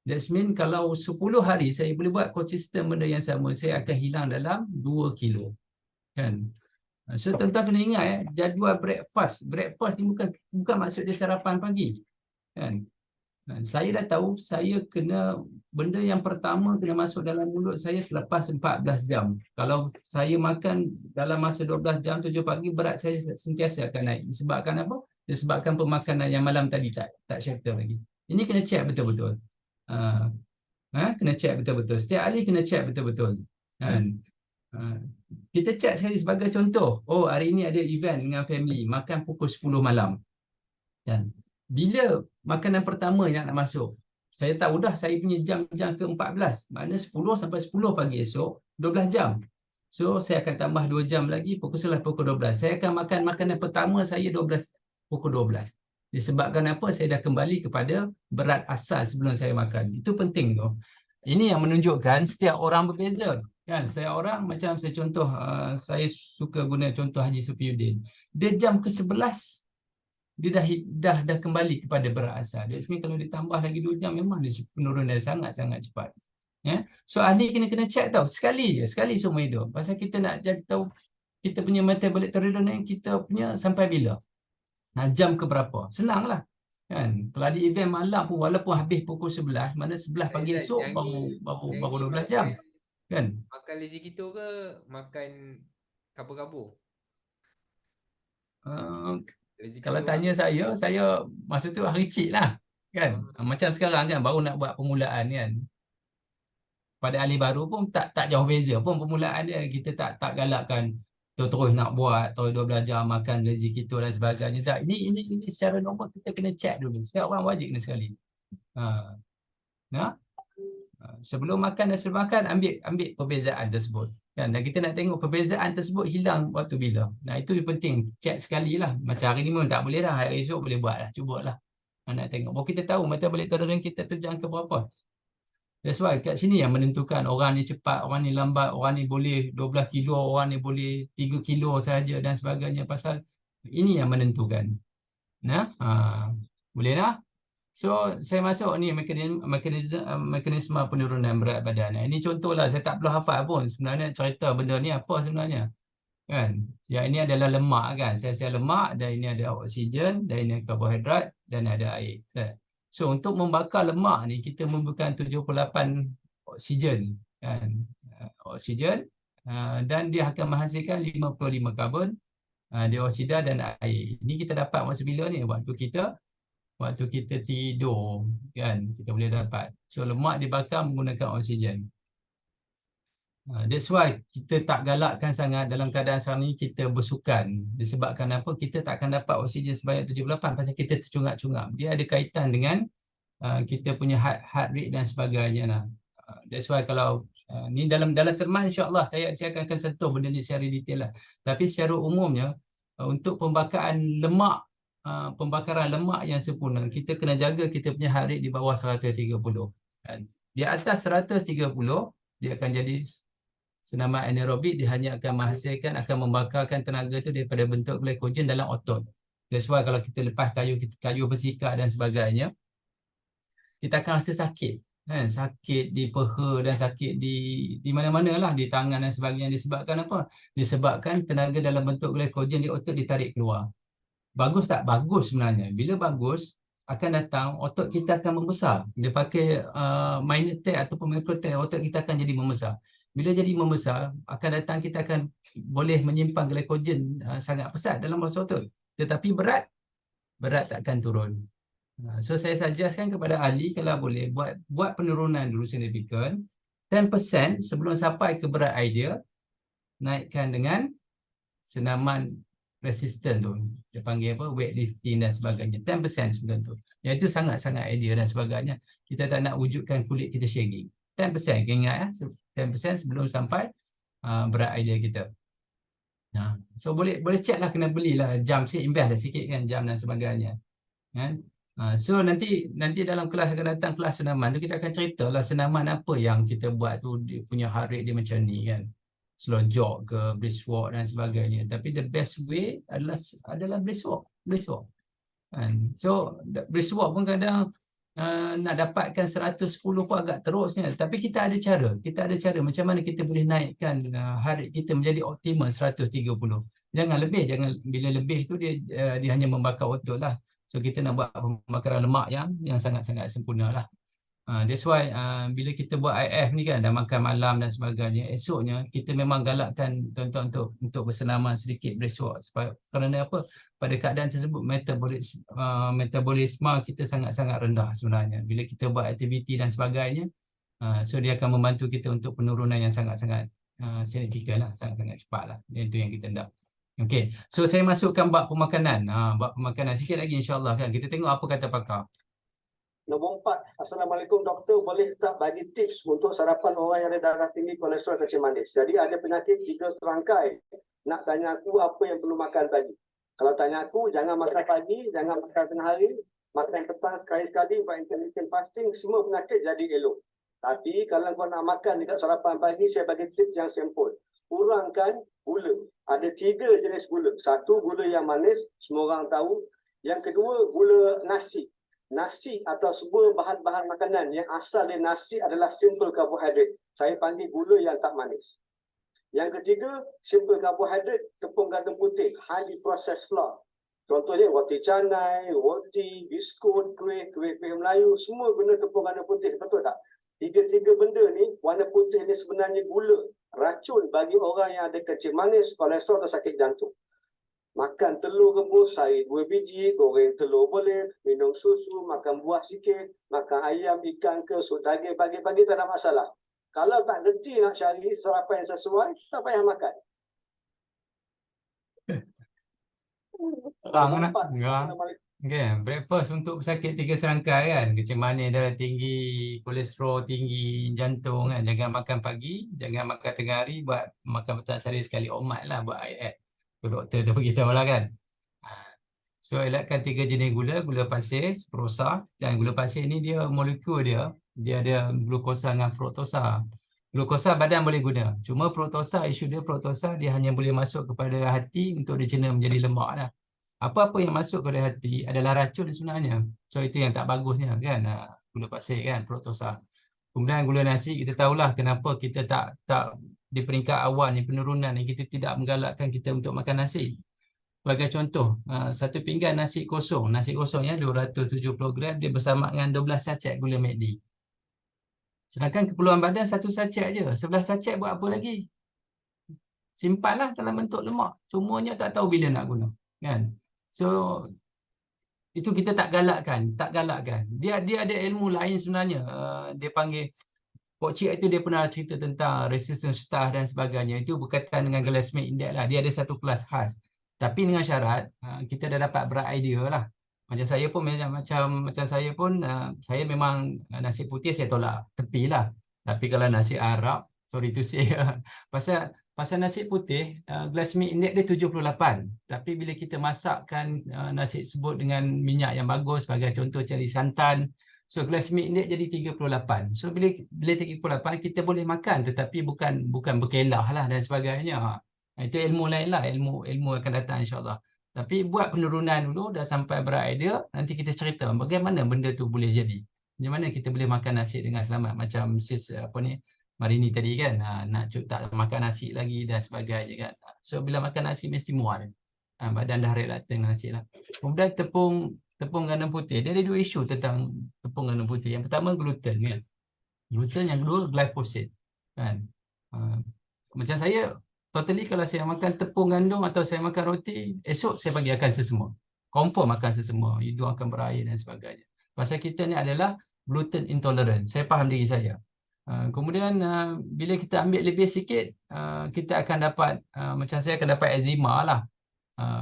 That means kalau 10 hari saya boleh buat konsisten benda yang sama, saya akan hilang dalam 2 kilo. Kan? So tuan-tuan kena ingat jadual breakfast. Breakfast ni bukan maksud dia sarapan pagi. Kan? Saya dah tahu saya kena, benda yang pertama kena masuk dalam mulut saya selepas 14 jam. Kalau saya makan dalam masa 12 jam 7 pagi, berat saya sentiasa akan naik. Disebabkan apa? Disebabkan pemakanan yang malam tadi tak settle lagi. Ini kena check betul-betul. Kena check betul-betul. Setiap hari kena check betul-betul. Kan? Kita check sekali sebagai contoh. Oh, hari ini ada event dengan family, makan pukul 10 malam. Dan bila makanan pertama yang nak masuk, saya tahu dah saya punya jam ke-14. Maknanya 10 sampai 10 pagi esok, 12 jam. So, saya akan tambah 2 jam lagi, pukul 11, pukul 12. Saya akan makan makanan pertama saya pukul 12. Disebabkan apa? Saya dah kembali kepada berat asal sebelum saya makan. Itu penting tu. Ini yang menunjukkan setiap orang berbeza. Kan, setiap orang macam saya contoh, saya suka guna contoh Haji Sufiuddin. Dia jam ke-11 dia dah kembali kepada berat asal. Dia sebenarnya kalau ditambah lagi 2 jam memang dia penurunan sangat-sangat cepat. Ya. So ahli kena check tau. Sekali seumur hidup. Pasal kita nak jadi tahu kita punya metabolic tolerance kita punya sampai bila. Jam ke berapa. Senanglah. Kan? Kalau ada event malam pun walaupun habis pukul 11, mana 11 pagi esok baru 12 jam. Kan?
Makan lazy keto ke makan kabur-kabur?
Kalau tanya saya masa tu hari cik lah. Kan? Macam sekarang kan baru nak buat permulaan kan. Pada ahli baru pun tak jauh beza pun permulaan dia. Kita tak galakkan terus nak buat terus 12 jam makan lazy keto dan sebagainya. Tak, ini secara normal kita kena check dulu. Setiap orang wajib kena sekali. Sebelum makan dan sebelum makan ambil perbezaan tersebut. Kan? Dan kita nak tengok perbezaan tersebut hilang waktu bila. Itu yang penting. Check sekali lah. Macam hari ni pun tak boleh dah. Hari esok boleh buat lah. Cuba lah. Nak tengok. Baru kita tahu metabolic tolerance kita tu jangka berapa. That's why kat sini yang menentukan orang ni cepat, orang ni lambat, orang ni boleh 12 kilo, orang ni boleh 3 kilo sahaja dan sebagainya. Pasal ini yang menentukan. Boleh dah? So, saya masuk ni mekanisme penurunan berat badan. Ini contohlah, saya tak perlu hafal pun sebenarnya cerita benda ni apa sebenarnya. Kan? Yang ini adalah lemak kan. Sel-sel lemak dan ini ada oksigen dan ini karbohidrat dan ada air. So, untuk membakar lemak ni kita memerlukan 78 oksigen kan. Oksigen dan dia akan menghasilkan 55 karbon dioksida dan air. Ini kita dapat masa bila ni? Waktu kita tidur kan, kita boleh dapat. So lemak dibakar menggunakan oksigen. That's why kita tak galakkan sangat dalam keadaan sekarang ni kita bersukan. Disebabkan apa? Kita tak akan dapat oksigen sebanyak 78 pasal kita tercungap-cungap. Dia ada kaitan dengan kita punya heart rate dan sebagainya lah. That's why kalau ni dalam serman insya-Allah saya akan sentuh benda ni secara detail lah. Tapi secara umumnya untuk pembakaran lemak yang sempurna, kita kena jaga kita punya heart rate di bawah 130. Di atas 130 dia akan jadi senaman anaerobik. Dia hanya akan akan membakarkan tenaga tu daripada bentuk glycogen dalam otot. That's why kalau kita lepas kayu bersikap dan sebagainya, kita akan rasa sakit kan? Sakit di peha dan sakit di mana-mana lah, di tangan dan sebagainya. Disebabkan apa? Disebabkan tenaga dalam bentuk glycogen di otot ditarik keluar. Bagus tak? Bagus sebenarnya. Bila bagus, akan datang otot kita akan membesar. Dia pakai minor tear ataupun micro tear, otot kita akan jadi membesar. Bila jadi membesar, akan datang kita akan boleh menyimpan glycogen sangat pesat dalam masa otot. Tetapi berat tak akan turun. So saya suggestkan kepada ahli kalau boleh buat penurunan dulu signifikan. 10% sebelum sampai ke berat ideal, naikkan dengan senaman resistant tu. Dia panggil apa? Weightlifting dan sebagainya. 10% sebelum tu. Yang itu sangat-sangat ideal dan sebagainya. Kita tak nak wujudkan kulit kita shagging. 10%. Ingat 10% sebelum sampai berat ideal kita. So boleh check lah, kena belilah jam sikit, invest lah sikit kan jam dan sebagainya. Kan? So nanti dalam kelas akan datang, kelas senaman tu kita akan ceritalah senaman apa yang kita buat tu dia punya heart rate dia macam ni kan. Slow jog ke brisk walk dan sebagainya. Tapi the best way adalah brisk walk. So brisk walk pun kadang nak dapatkan 110 pun agak terusnya. Tapi kita ada cara macam mana kita boleh naikkan heart rate kita menjadi optimal 130. Jangan bila lebih tu dia hanya membakar otot lah. So kita nak buat pembakaran lemak yang sangat-sangat sempurna lah. That's why bila kita buat IF ni kan, dah makan malam dan sebagainya, esoknya kita memang galakkan tuan-tuan untuk bersenaman sedikit brisk walk. Kerana apa? Pada keadaan tersebut metabolisme kita sangat-sangat rendah sebenarnya. Bila kita buat aktiviti dan sebagainya, so dia akan membantu kita untuk penurunan yang sangat-sangat signifikan lah, sangat-sangat cepat lah. Itu yang kita nak. Okey, so saya masukkan bab pemakanan. Bab pemakanan sikit lagi insyaAllah kan. Kita tengok apa kata pakar.
Nombor 4, Assalamualaikum doktor, boleh tak bagi tips untuk sarapan orang yang ada darah tinggi, kolesterol, kecil manis? Jadi ada penyakit 3 serangkai. Nak tanya aku apa yang perlu makan pagi. Kalau tanya aku, jangan makan pagi, jangan makan tengah hari, makan petang sekali-sekali, buat intermittent fasting, semua penyakit jadi elok. Tapi kalau kau nak makan dekat sarapan pagi, saya bagi tips yang simple. Kurangkan gula. Ada 3 jenis gula. Satu, gula yang manis, semua orang tahu. Yang kedua, gula nasi. Nasi atau semua bahan-bahan makanan yang asal dari nasi adalah simple carbohydrate. Saya panggil gula yang tak manis. Yang ketiga, simple carbohydrate, tepung gandum putih, highly processed flour. Contohnya roti canai, roti, biskut, kuih Melayu, semua guna tepung gandum putih. Betul tak? Tiga-tiga benda ni, warna putih ni sebenarnya gula. Racun bagi orang yang ada kecil manis, kolesterol atau sakit jantung. Makan telur rebus, sehari 2 biji, goreng telur boleh, minum susu, makan buah sikit, makan ayam, ikan ke, sup daging pagi-pagi tak ada masalah. Kalau tak reti nak cari sarapan yang sesuai, tak payah makan.
Okay. Breakfast untuk pesakit 3 serangkai kan. Kecil manis, darah tinggi, kolesterol tinggi, jantung kan. Jangan makan pagi, jangan makan tengah hari, buat makan petang sehari sekali omat lah buat IAT. Doktor tu beritahu lah kan. So elakkan 3 jenis gula, gula pasir, sprosa, dan gula pasir ni dia molekul dia ada glukosa dengan fruktosa. Glukosa badan boleh guna. Cuma fruktosa, isu dia fruktosa dia hanya boleh masuk kepada hati untuk dicerna menjadi lemak lah. Apa-apa yang masuk kepada hati adalah racun sebenarnya. So itu yang tak bagusnya kan, gula pasir kan, fruktosa. Kemudian gula nasi, kita tahulah kenapa kita tak di peringkat awal ni penurunan ni, kita tidak menggalakkan kita untuk makan nasi. Sebagai contoh, 1 pinggan nasi kosongnya 270 gram, dia bersama dengan 12 sachet gula MACD. Sedangkan keperluan badan 1 sachet je. 11 sachet buat apa lagi? Simpanlah dalam bentuk lemak. Cumanya tak tahu bila nak guna. Kan? So, itu kita tak galakkan. Dia ada ilmu lain sebenarnya. Dia panggil, Pok Cik itu dia pernah cerita tentang resistance starch dan sebagainya. Itu berkaitan dengan glycemic index lah. Dia ada satu kelas khas. Tapi dengan syarat, kita dah dapat beridea lah. Macam saya pun, macam saya pun, saya memang nasi putih saya tolak tepi lah. Tapi kalau nasi Arab, sorry to say, pasal nasi putih, glycemic index dia 78. Tapi bila kita masakkan nasi tersebut dengan minyak yang bagus, sebagai contoh cari santan, so glycemic index jadi 38. So bila 38 kita boleh makan, tetapi bukan berkelah lah dan sebagainya. Itu ilmu lain lah, ilmu akan datang insyaAllah. Tapi buat penurunan dulu, dah sampai beridea, nanti kita cerita bagaimana benda tu boleh jadi. Macam mana kita boleh makan nasi dengan selamat. Macam sis Marini tadi kan, tak makan nasi lagi dan sebagainya kan. So bila makan nasi mesti mual. Badan dah rela dengan nasi lah. Kemudian tepung gandum putih, dia ada 2 isu tentang tepung gandum putih. Yang pertama gluten kan. Gluten, yang kedua glyphosate kan. Macam saya, totally kalau saya makan tepung gandum atau saya makan roti, esok saya bagi akan sesemua. Confirm akan sesemua, hidung akan berair dan sebagainya. Pasal kita ni adalah gluten intolerant. Saya faham diri saya. Kemudian bila kita ambil lebih sikit, kita akan dapat, macam saya akan dapat eczema lah.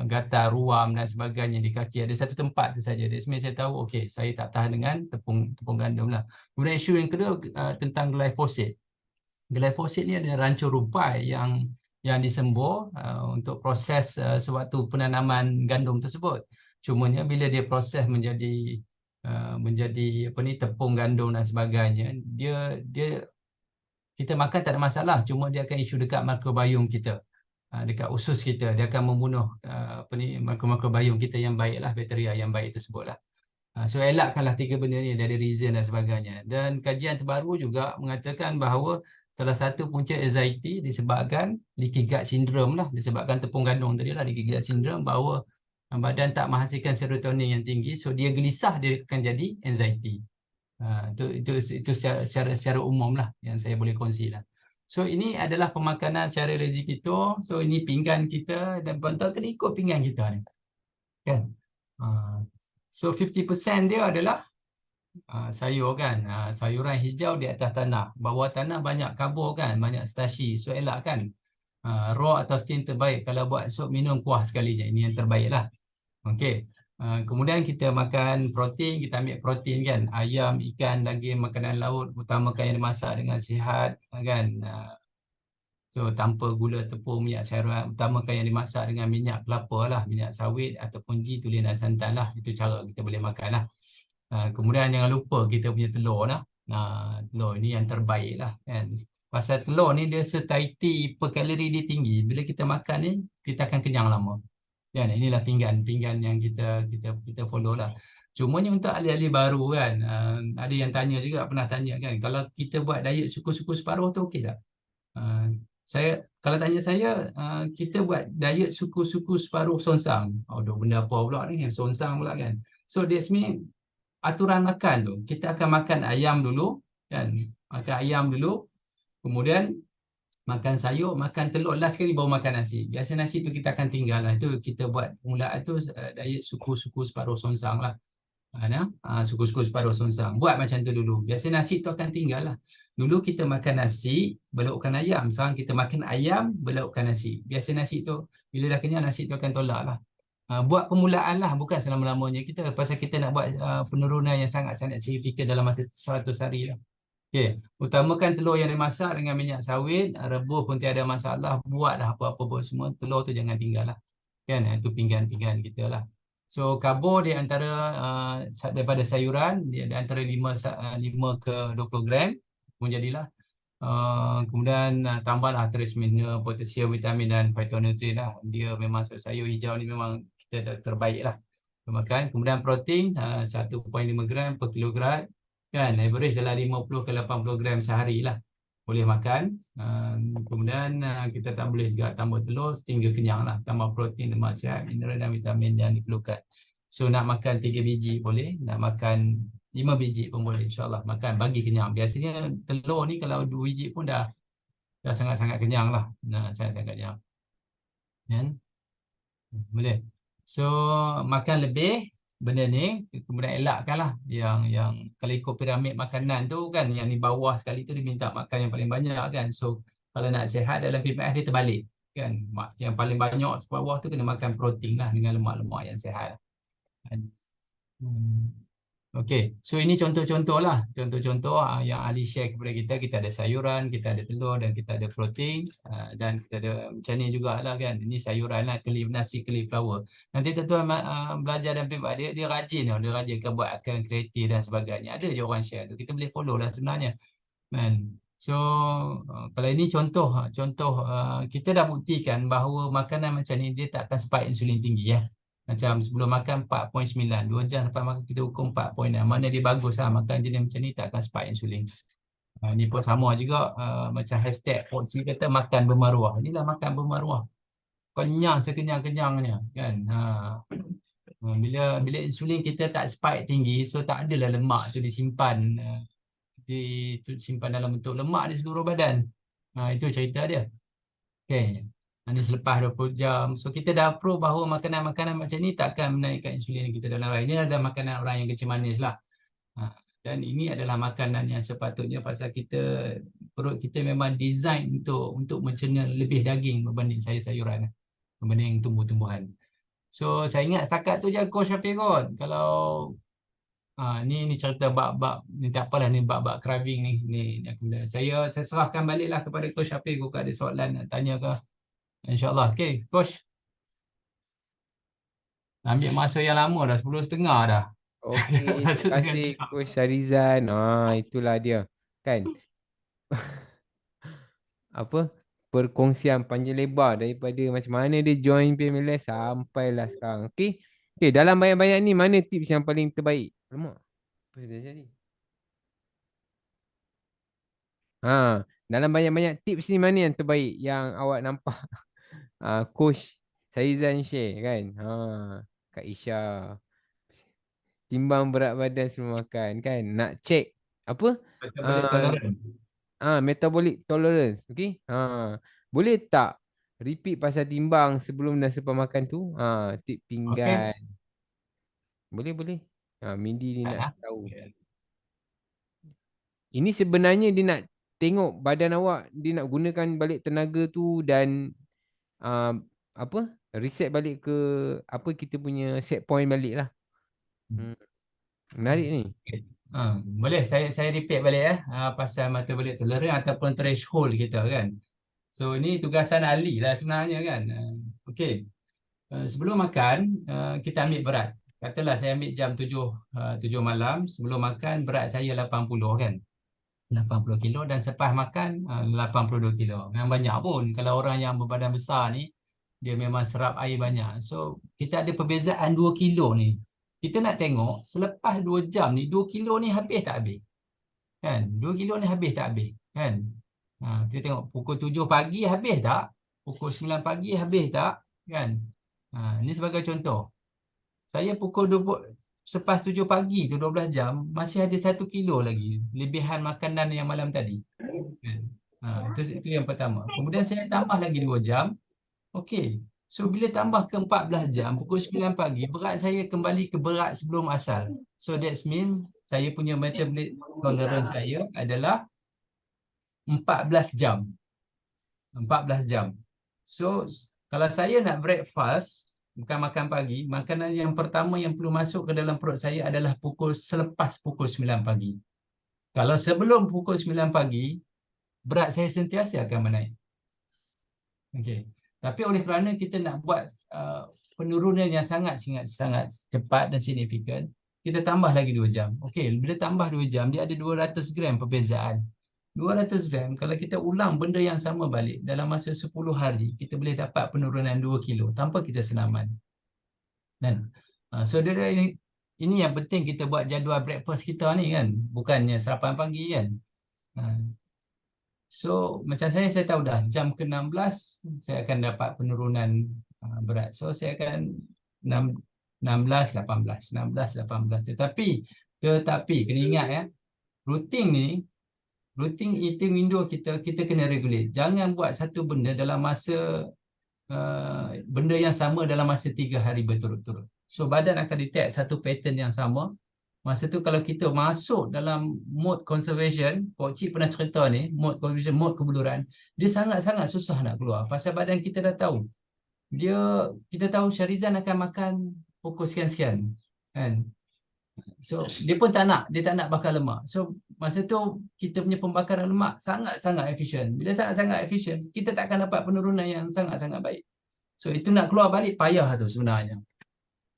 Gatal, ruam dan sebagainya di kaki. Ada satu tempat tu saja. Jadi sebenarnya saya tahu, okey, saya tak tahan dengan tepung gandum lah. Kemudian isu yang kedua tentang glyphosate. Glyphosate ni ada rancu rumpai yang disembur untuk proses sewaktu penanaman gandum tersebut. Cumanya bila dia proses menjadi tepung gandum dan sebagainya, dia kita makan tak ada masalah, cuma dia akan isu dekat mikrobiom kita, dekat usus kita. Dia akan membunuh mikrobiom kita yang baiklah, bakteria yang baik tersebutlah. So elakkanlah 3 benda ni dari reason dan sebagainya. Dan kajian terbaru juga mengatakan bahawa salah satu punca anxiety disebabkan leaky gut syndrome lah, disebabkan tepung gandum tadi lah, leaky gut syndrome, bahawa badan tak menghasilkan serotonin yang tinggi, so dia gelisah, dia akan jadi anxiety. Itu secara umum lah yang saya boleh kongsi lah. So ini adalah pemakanan secara rezeki kita. So ini pinggan kita, dan tuan-tuan kena ikut pinggan kita ni kan. So 50% dia adalah sayur kan. Sayuran hijau di atas tanah. Bawah tanah banyak karbon kan, banyak starchy. So elak kan. Raw atau steam terbaik. Kalau buat sup minum kuah sekali je. Ini yang terbaik lah. Okey. Kemudian kita makan protein, kita ambil protein kan. Ayam, ikan, daging, makanan laut. Utamakan yang dimasak dengan sihat kan. So tanpa gula, tepung, minyak sayuran. Utamakan yang dimasak dengan minyak kelapa lah. Minyak sawit ataupun ghee, tulen dan santan lah. Itu cara kita boleh makan lah. Kemudian jangan lupa kita punya telur lah. Telur ni yang terbaik lah kan. Pasal telur ni dia satiety per kalori dia tinggi. Bila kita makan ni, kita akan kenyang lama. Kan, inilah pinggan yang kita follow lah. Cumanya untuk ahli-ahli baru kan, ada yang tanya juga, pernah tanya kan, kalau kita buat diet suku-suku separuh tu okey tak? Kalau tanya saya, kita buat diet suku-suku separuh songsang. Aduh, benda apa pula ni, songsang pula kan. So that's mean aturan makan tu, kita akan makan ayam dulu kan, makan ayam dulu, kemudian makan sayur, makan telur, last sekali baru makan nasi. Biasa nasi tu kita akan tinggal lah. Itu kita buat permulaan tu diet suku-suku separuh songsang lah. Suku-suku separuh songsang. Buat macam tu dulu. Biasa nasi tu akan tinggal lah. Dulu kita makan nasi, belukkan ayam. Sekarang kita makan ayam, belukkan nasi. Biasa nasi tu, bila dah kenyang, nasi tu akan tolak lah. Buat permulaan lah, bukan selama-lamanya kita. Pasal kita nak buat penurunan yang sangat-sangat signifikan dalam masa 100 hari lah. Okay. Utamakan telur yang dimasak dengan minyak sawit, rebus pun tiada masalah, buatlah apa-apa buat semua, telur tu jangan tinggal lah. Kan, itu pinggan-pinggan kita lah. So, karbo di antara daripada sayuran, dia di antara 5 ke 20 gram pun jadilah. Kemudian tambahlah trace mineral, potasium, vitamin dan phytonutrient lah. Dia memang sayur hijau ni memang kita terbaik lah makan. Kemudian protein 1.5 gram per kilogram kan, average dalam 50 ke 80 gram sehari lah boleh makan. Kemudian kita tak boleh juga tambah telur sehingga kenyang lah, tambah protein, lemak sihat, mineral dan vitamin yang diperlukan. So nak makan 3 biji boleh, nak makan 5 biji pun boleh, insyaAllah makan bagi kenyang. Biasanya telur ni kalau 2 biji pun dah sangat-sangat kenyang lah. Sangat-sangat kenyang kan? Boleh. So makan lebih benda ni, kemudian elakkanlah yang kalau ikut piramid makanan tu kan, yang di bawah sekali tu diminta makan yang paling banyak kan. So kalau nak sihat dalam PMS dia terbalik kan, yang paling banyak bawah tu kena makan protein lah dengan lemak-lemak yang sihat. Okey, so ini contoh-contoh lah, contoh-contoh yang ahli share kepada kita. Kita ada sayuran, kita ada telur dan kita ada protein, dan kita ada macam ni jugalah kan. Ini sayuran lah, nasi cauliflower. Nanti tuan-tuan belajar dan feedback, dia rajin tau, dia rajin kan buat akan kreatif dan sebagainya. Ada je orang share tu, kita boleh follow lah sebenarnya kan. So kalau ini contoh kita dah buktikan bahawa makanan macam ni dia tak akan spike insulin tinggi ya. Macam sebelum makan 4.9, 2 jam lepas makan kita ukur 4.6. Mana dia bagus lah, makan jenis macam ni tak akan spike insulin. Ni pun sama juga, macam hashtag Poci kata makan bermaruah. Inilah makan bermaruah. Kenyang sekenyang-kenyangnya kan. Bila insulin kita tak spike tinggi, so tak adalah lemak tu disimpan, disimpan dalam bentuk lemak di seluruh badan. Itu cerita dia. Okay. Ini selepas 20 jam. So kita dah prove bahawa makanan-makanan macam ni takkan menaikkan insulin kita dalam raya. Ini adalah makanan orang yang kecil manis lah. Dan ini adalah makanan yang sepatutnya, pasal perut kita memang design untuk mencerna lebih daging berbanding sayur-sayuran, berbanding tumbuh-tumbuhan. So saya ingat setakat tu je Coach Syafiq kot. Kalau ni cerita bab-bab ni, tak apalah, ni bab-bab craving ni saya serahkan baliklah kepada Coach Syafiq. Kalau ada soalan nak tanya ke, InsyaAllah. Okay, Coach. Ambil masa yang lama dah, 10.30 dah.
Okey, terima kasih Coach Syarizan. Itulah dia kan. Apa? Perkongsian panjang lebar daripada macam mana dia join PMLS sampailah sekarang. Okey. Okey, dalam banyak-banyak ni mana tips yang paling terbaik? Alamak. Apa dah jadi? Dalam banyak-banyak tips ni mana yang terbaik yang awak nampak Coach Syarizan share kan? Kak Isha timbang berat badan sebelum makan kan, nak check apa metabolic tolerance. Okey, boleh tak repeat pasal timbang sebelum dan selepas makan tu, tip pinggan. Boleh Mindy ni nak tahu. Ini sebenarnya dia nak tengok badan awak, dia nak gunakan balik tenaga tu dan uh, apa? Reset balik ke apa kita punya set point balik lah. Hmm. Menarik ni.
Okay. Boleh saya repeat balik pasal metabolic tolerance ataupun threshold kita kan. So ini tugasan ahli lah sebenarnya kan. Okey. Sebelum makan kita ambil berat. Katalah saya ambil jam 7 malam, sebelum makan berat saya 80 kan. 80 kilo dan selepas makan 82 kilo. Memang banyak pun kalau orang yang berbadan besar ni dia memang serap air banyak. So kita ada perbezaan 2 kilo ni. Kita nak tengok selepas 2 jam ni 2 kilo ni habis tak habis? Kan? 2 kilo ni habis tak habis? Kan? Kita tengok pukul 7 pagi habis tak? Pukul 9 pagi habis tak? Kan? Ini sebagai contoh. Saya pukul 20, selepas 7 pagi tu 12 jam masih ada 1 kilo lagi lebihan makanan yang malam tadi. Kan? Itu yang pertama. Kemudian saya tambah lagi 2 jam. Okey. So bila tambah ke 14 jam pukul 9 pagi berat saya kembali ke berat sebelum asal. So that's mean saya punya metabolic tolerance saya adalah 14 jam. 14 jam. So kalau saya nak breakfast, bukan makan pagi, makanan yang pertama yang perlu masuk ke dalam perut saya adalah selepas pukul 9 pagi. Kalau sebelum pukul 9 pagi, berat saya sentiasa akan menaik. Okey. Tapi oleh kerana kita nak buat penurunan yang sangat cepat dan signifikan, kita tambah lagi 2 jam. Okey, bila tambah 2 jam, dia ada 200 gram perbezaan. 200 gram, kalau kita ulang benda yang sama balik, dalam masa 10 hari, kita boleh dapat penurunan 2 kilo tanpa kita senaman. Dan so ini yang penting kita buat jadual breakfast kita ni kan, bukannya sarapan pagi kan. So macam saya tahu dah jam ke-16 saya akan dapat penurunan berat. So saya akan 16 18 tetapi kena ingat rutin eating window kita kena regulate. Jangan buat satu benda dalam masa benda yang sama dalam masa 3 hari berturut-turut. So badan akan detect satu pattern yang sama. Masa tu kalau kita masuk dalam mode conservation, Pak Cik pernah cerita ni, mode conservation, mode kebuluran, dia sangat-sangat susah nak keluar. Pasal badan kita dah tahu. Kita tahu Syarizan akan makan pukul sekian-sekian. Kan? So, dia pun tak nak bakar lemak. So, masa tu kita punya pembakaran lemak sangat-sangat efisien. Bila sangat-sangat efisien, kita tak akan dapat penurunan yang sangat-sangat baik. So, itu nak keluar balik payah tu sebenarnya.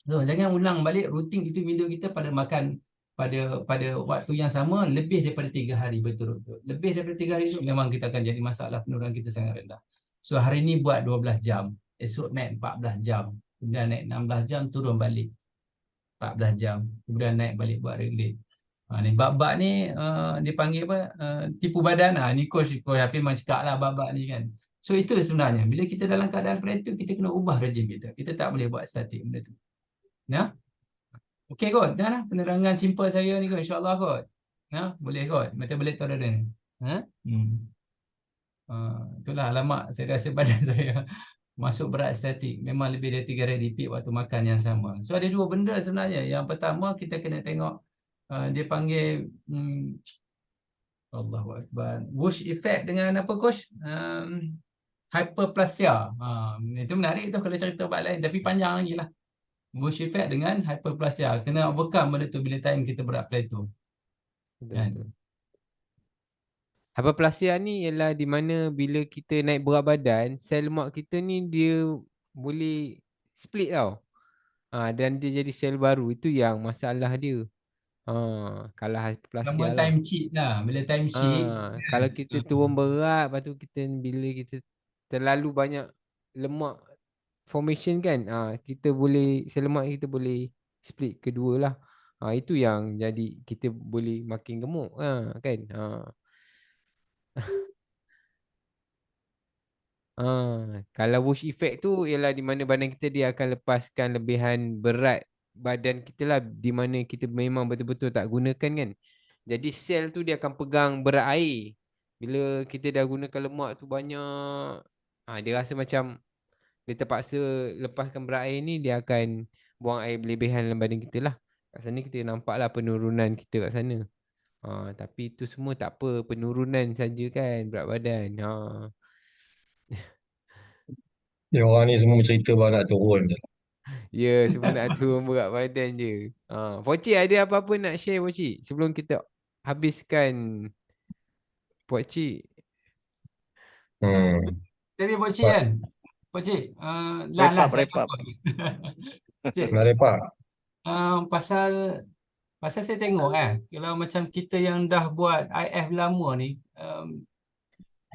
So, jangan ulang balik rutin itu window kita pada makan pada waktu yang sama lebih daripada 3 hari berturut-turut. Lebih daripada 3 hari itu memang kita akan jadi masalah, penurunan kita sangat rendah. So hari ini buat 12 jam, esok naik 14 jam, kemudian naik 16 jam turun balik 14 jam, kemudian naik balik buat regulate. Ni bab-bab ni dipanggil apa? Tipu badan. Ni coach Hafiz memang cakap lah bab-bab ni kan. So itu sebenarnya bila kita dalam keadaan seperti itu, kita kena ubah rejim kita. Kita tak boleh buat statik benda tu. Ya? Okey kot, dah lah penerangan simple saya ni kot, insyaAllah kot. Boleh kot, metabolic tolerance. Itulah alamak, saya rasa badan saya masuk berat statik. Memang lebih dari 3 kali repeat waktu makan yang sama. So ada 2 benda sebenarnya. Yang pertama kita kena tengok, dia panggil Allahuakbar, Bush effect dengan apa coach? Hyperplasia. Itu menarik tu kalau cerita bab lain, tapi panjang lagi lah. Bush effect dengan hyperplasia. Kena overcome benda tu bila time kita berat plateau.
Betul. Hyperplasia ni ialah di mana bila kita naik berat badan, sel lemak kita ni dia boleh split tau. Dan dia jadi sel baru. Itu yang masalah dia. Kalau hyperplasia
Nama
lah.
time cheat lah. Bila time cheat.
Kalau kita turun berat, lepas tu bila kita terlalu banyak lemak formation kan, kita boleh, sel lemak kita boleh split kedua lah. Itu yang jadi kita boleh makin gemuk kan. Kalau wash effect tu ialah di mana badan kita dia akan lepaskan lebihan berat badan kita lah, di mana kita memang betul-betul tak gunakan kan. Jadi sel tu dia akan pegang berat air. Bila kita dah gunakan lemak tu banyak, dia rasa macam dia terpaksa lepaskan berat air ni, dia akan buang air berlebihan dalam badan kita lah. Kat sana kita nampak lah penurunan kita kat sana. Tapi itu semua tak apa, penurunan saja kan berat badan.
Dia orang ni semua cerita baru nak turun je.
Ya, semua nak turun berat badan je. Poci ada apa-apa nak share Poci sebelum kita habiskan Poci?
Tapi Pak Cik
Pak,
kan? Pak Cik, lah saya
Repap.
takut. Cik,
Marepa.
pasal pasal saya tengok kalau macam kita yang dah buat IF lama ni,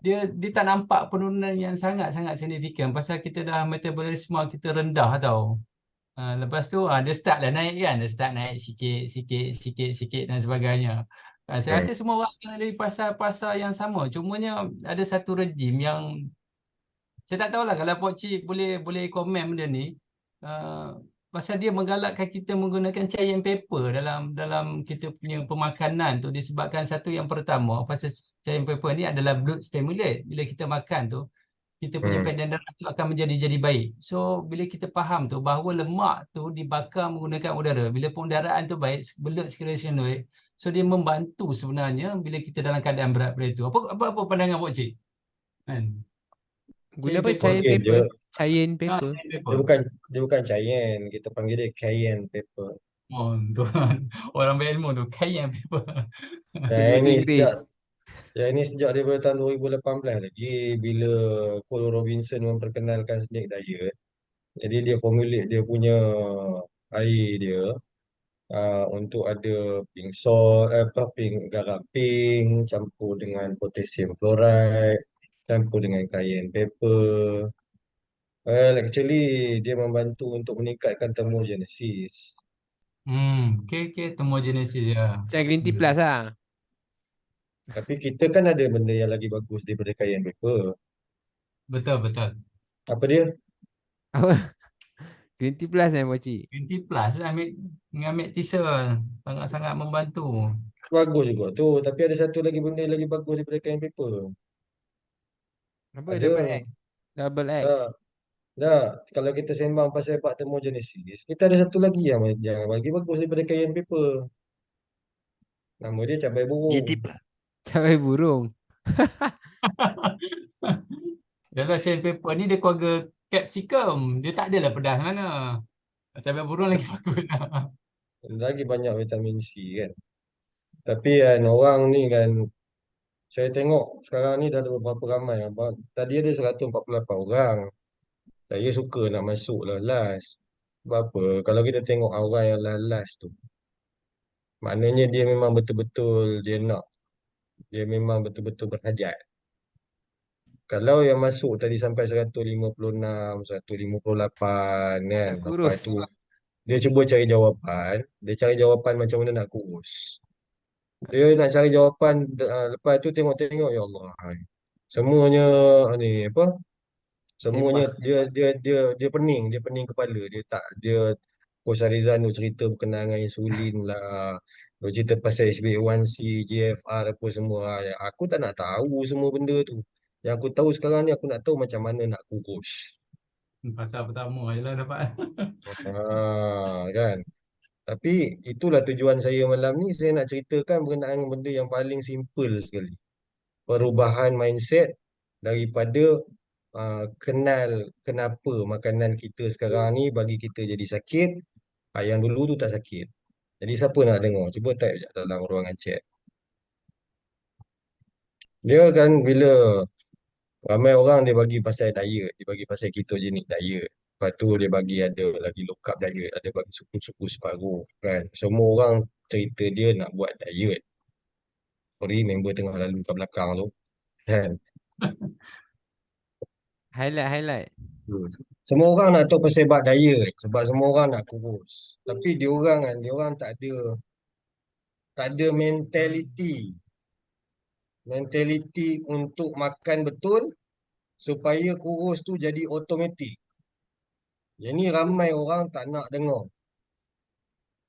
dia tak nampak penurunan yang sangat-sangat signifikan pasal kita dah metabolisme kita rendah tau. Lepas tu dia start lah naik kan, dia start naik sikit sikit sikit sikit dan sebagainya. Saya rasa semua orang kena dari pasal-pasal yang sama. Cumanya ada satu rejim yang saya tak tahulah kalau Pak Cik boleh boleh komen benda ni. Uh, Pasal dia menggalakkan kita menggunakan cayenne pepper dalam dalam kita punya pemakanan tu, disebabkan satu yang pertama pasal cayenne pepper ni adalah blood stimulate. Bila kita makan tu kita punya pedan darah tu akan menjadi baik. So bila kita faham tu bahawa lemak tu dibakar menggunakan udara. Bila pendaraan tu baik, blood circulation tu baik. So dia membantu sebenarnya bila kita dalam keadaan berat pada itu. Apa pandangan Pak Cik? Kan?
Guna apa?
Cayenne
Cayenne
pepper.
pepper? Cayenne pepper.
Cayenne
Dia
pepper.
bukan cayenne, kita panggil dia cayenne pepper.
Oh, tuan. Orang berilmu tu, cayenne pepper.
Itu
Yang
bahasa
ini
Inggeris.
sejak daripada tahun 2018 lagi, bila Paul Robinson memperkenalkan snake diet. Jadi dia formulate dia punya air dia untuk ada pink salt, garam pink campur dengan potassium chloride, campur dengan cayenne pepper. Well, actually dia membantu untuk meningkatkan thermogenesis.
Okay, thermogenesis ya.
Macam green tea plus lah.
Tapi kita kan ada benda yang lagi bagus daripada cayenne pepper.
Betul.
Apa dia?
Apa? Green tea plus Poci.
20 plus lah ambil tisa sangat-sangat membantu.
Bagus juga tu. Tapi ada satu lagi benda yang lagi bagus daripada cayenne pepper.
Apa?
Ada.
Double X. Double X.
Dah, kalau kita sembang pasal bab thermogenesis, kita ada satu lagi yang lagi bagus daripada cayenne pepper. Nama dia cabai burung.
GT plus.
Cabai burung.
Dalam cayenne pepper ni dia keluarga capsicum. Dia tak adalah pedas mana. Cabai burung lagi bagus.
Lagi banyak vitamin C kan. Tapi kan orang ni kan, saya tengok sekarang ni dah ada beberapa ramai. Tadi ada 148 orang. Saya suka nak masuk lah last. Sebab apa? Kalau kita tengok orang yang last tu, maknanya dia memang betul-betul dia nak. Dia memang betul-betul berhajat. Kalau yang masuk tadi sampai 156, 158 kan.
Tak
Lepas
kurus.
tu dia cuba cari jawapan. Dia cari jawapan macam mana nak kurus. Dia nak cari jawapan lepas tu tengok-tengok ya Allah. Semuanya ni apa? Semuanya dia pening kepala. Dia Coach Arizan tu cerita berkenaan dengan insulin lah. Dia cerita pasal HbA1c, GFR apa semua. Aku tak nak tahu semua benda tu. Yang aku tahu sekarang ni aku nak tahu macam mana nak kurus.
Pasal pertama je lah dapat.
Kan? Tapi itulah tujuan saya malam ni. Saya nak ceritakan berkenaan dengan benda yang paling simple sekali. Perubahan mindset daripada kenal kenapa makanan kita sekarang ni bagi kita jadi sakit. Yang dulu tu tak sakit. Jadi siapa nak dengar? Cuba type je dalam ruangan chat. Dia kan bila ramai orang dia bagi pasal diet, dia bagi pasal ketogenic diet. Lepas tu dia bagi ada lagi low carb diet, ada bagi suku-suku separuh kan. Semua orang cerita dia nak buat diet. Sorry, member tengah lalu kat belakang tu. Kan?
Highlight.
Semua orang nak tahu pasal bab diet sebab semua orang nak kurus. Tapi dia orang tak ada mentaliti untuk makan betul supaya kurus tu jadi automatik. Yang ni ramai orang tak nak dengar.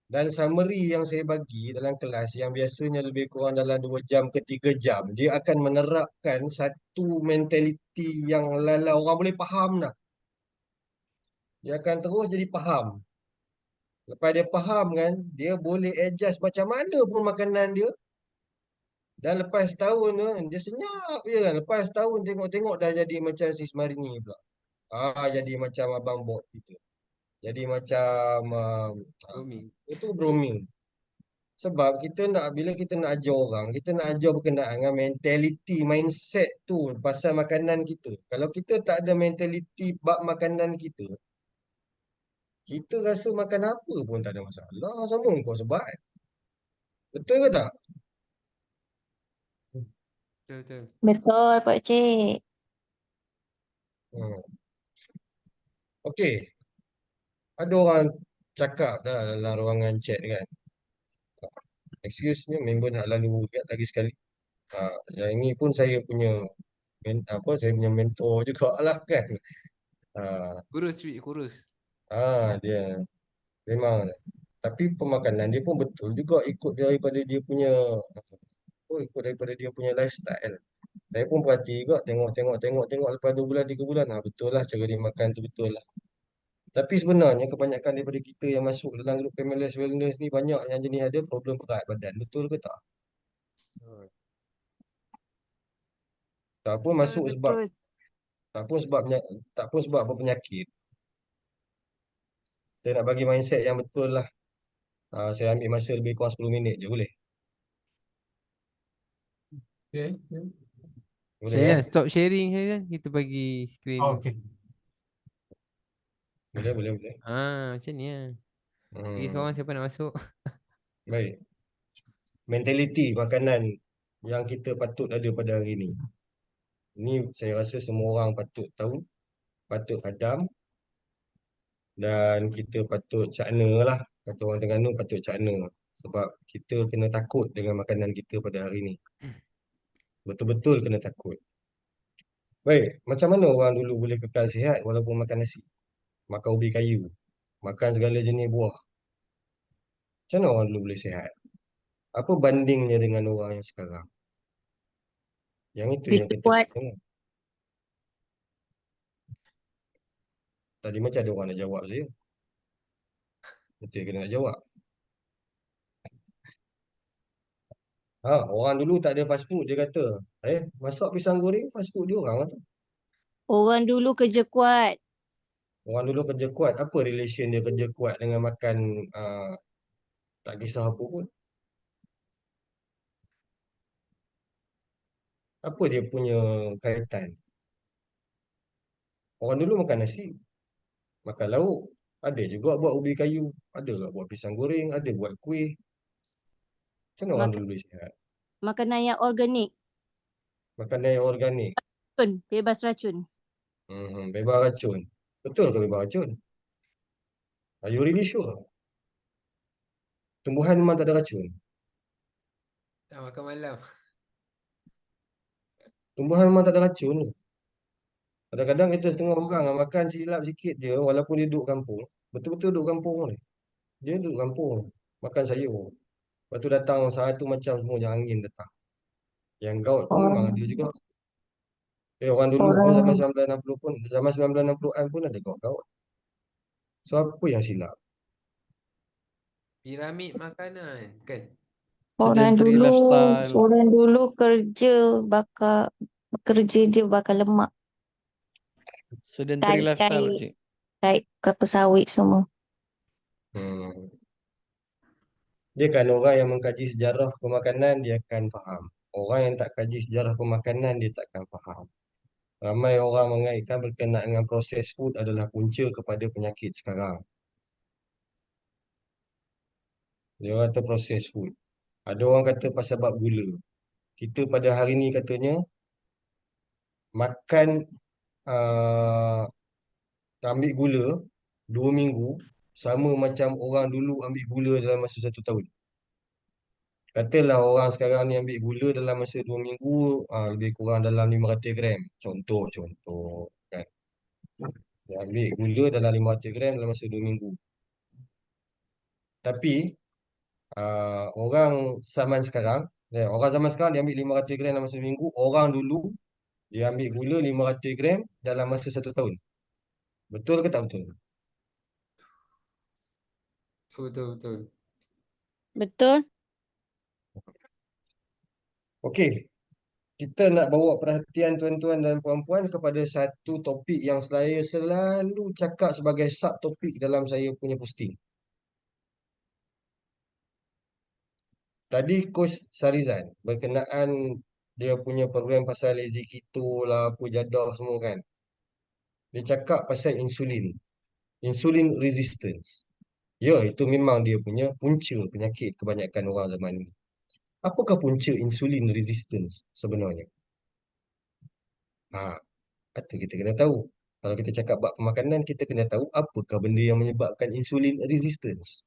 Dan summary yang saya bagi dalam kelas yang biasanya lebih kurang dalam 2 jam ke 3 jam, dia akan menerapkan satu mentaliti yang lala orang boleh faham dah. Dia akan terus jadi faham. Lepas dia faham kan, dia boleh adjust macam mana pun makanan dia Dan lepas setahun tu, dia senyap je kan. Lepas setahun tengok-tengok dah jadi macam sis Marini pula. Jadi macam Abang Bob gitu. Jadi macam
Roaming.
itu grooming. Sebab kita nak, bila kita nak ajar orang, kita nak ajar berkenaan dengan mentality, mindset tu pasal makanan kita. Kalau kita tak ada mentality bab makanan kita rasa makan apa pun tak ada masalah. Sama kau sebat. Betul ke tak?
Betul, betul.
Betul, Pak Cik.
Hmm. Okey. Ada orang cakap dah dalam ruangan chat kan. Excuse me, member nak lalu lagi sekali. Yang ini pun saya punya saya punya mentor jugalah kan. Ah,
Kurus, Cik, kurus.
dia memang, tapi pemakanan dia pun betul juga ikut daripada dia punya lifestyle. Saya pun perhati juga, tengok lepas 2 bulan 3 bulan, betul lah cara dia makan tu betul lah. Tapi sebenarnya kebanyakan daripada kita yang masuk dalam grup Feminist Wellness ni banyak yang jenis ada problem berat badan, betul ke tak? Tak pun masuk sebab
Betul.
tak pun sebab apa penyakit. Saya nak bagi mindset yang betul lah. Saya ambil masa lebih kurang 10 minit je boleh?
Okey.
Boleh
Saya
eh?
nak stop sharing saya kan. Kita bagi screen.
Okey.
Boleh.
Macam ni lah. Bagi
Hmm,
seorang siapa nak masuk.
baik. Mentaliti makanan yang kita patut ada pada hari ni. Ini saya rasa semua orang patut tahu, patut hadam, dan kita patut cakna lah. Kata orang Terengganu patut cakna. Sebab kita kena takut dengan makanan kita pada hari ni. Betul-betul kena takut. Baik, macam mana orang dulu boleh kekal sihat walaupun makan nasi? Makan ubi kayu, makan segala jenis buah. Macam mana orang dulu boleh sihat? Apa bandingnya dengan orang yang sekarang? Yang itu yang
Kerja
kita
kuat.
kena. Tadi macam ada orang nak jawab saya. Betul kena nak jawab. Orang dulu tak ada fast food, dia kata. Masak pisang goreng, fast food dia orang lah tu.
Orang dulu kerja kuat.
Orang dulu kerja kuat. Apa relation dia kerja kuat dengan makan tak kisah apa pun? Apa dia punya kaitan? Orang dulu makan nasi, makan lauk. Ada juga buat ubi kayu. Ada juga buat pisang goreng. Ada buat kuih. Macam mana orang
Makan,
dulu boleh sihat?
makanan yang organik.
Makanan yang organik.
Bebas racun.
Bebas racun. Betul ke bebas racun? Are you really sure? Tumbuhan memang tak ada racun.
Tak makan malam.
Tumbuhan memang tak ada racun. Kadang-kadang kita setengah orang makan silap sikit je walaupun dia duduk kampung. Betul-betul duduk kampung ni. Dia duduk kampung. Makan sayur. Lepas tu datang satu macam semua yang angin datang. Yang gout pun memang ada juga. Orang dulu pun zaman 1960 pun, zaman 1960-an pun ada gout-gout. So apa yang silap?
Piramid makanan. Kan?
Orang
Sedentary
dulu,
lifestyle.
orang dulu kerja dia bakar lemak.
Sedentary lifestyle,
Kait,
Cik.
kait kelapa sawit semua.
Hmm. Dia kan orang yang mengkaji sejarah pemakanan, dia akan faham. Orang yang tak kaji sejarah pemakanan, dia takkan faham. Ramai orang mengaitkan berkenaan dengan proses food adalah punca kepada penyakit sekarang. Dia kata proses food. Ada orang kata pasal bab gula. Kita pada hari ni katanya makan uh, ambil gula 2 minggu sama macam orang dulu ambil gula dalam masa 1 tahun. Katalah orang sekarang ni ambil gula dalam masa 2 minggu lebih kurang dalam 500 gram. Contoh kan. Dia ambil gula dalam 500 gram dalam masa 2 minggu. Tapi orang zaman sekarang dia ambil 500 gram dalam masa 1 minggu. Orang dulu dia ambil gula 500 gram dalam masa 1 tahun. Betul ke tak betul?
Betul, betul.
Betul?
Okey, kita nak bawa perhatian tuan-tuan dan puan-puan kepada satu topik yang saya selalu cakap sebagai subtopik dalam saya punya posting. Tadi Coach Sarizan berkenaan dia punya program pasal lazy keto lah, apa jadah semua kan. Dia cakap pasal insulin resistance. Ya, itu memang dia punya punca penyakit kebanyakan orang zaman ni. Apakah punca insulin resistance sebenarnya? Ha, itu kita kena tahu. Kalau kita cakap bab pemakanan, kita kena tahu apakah benda yang menyebabkan insulin resistance.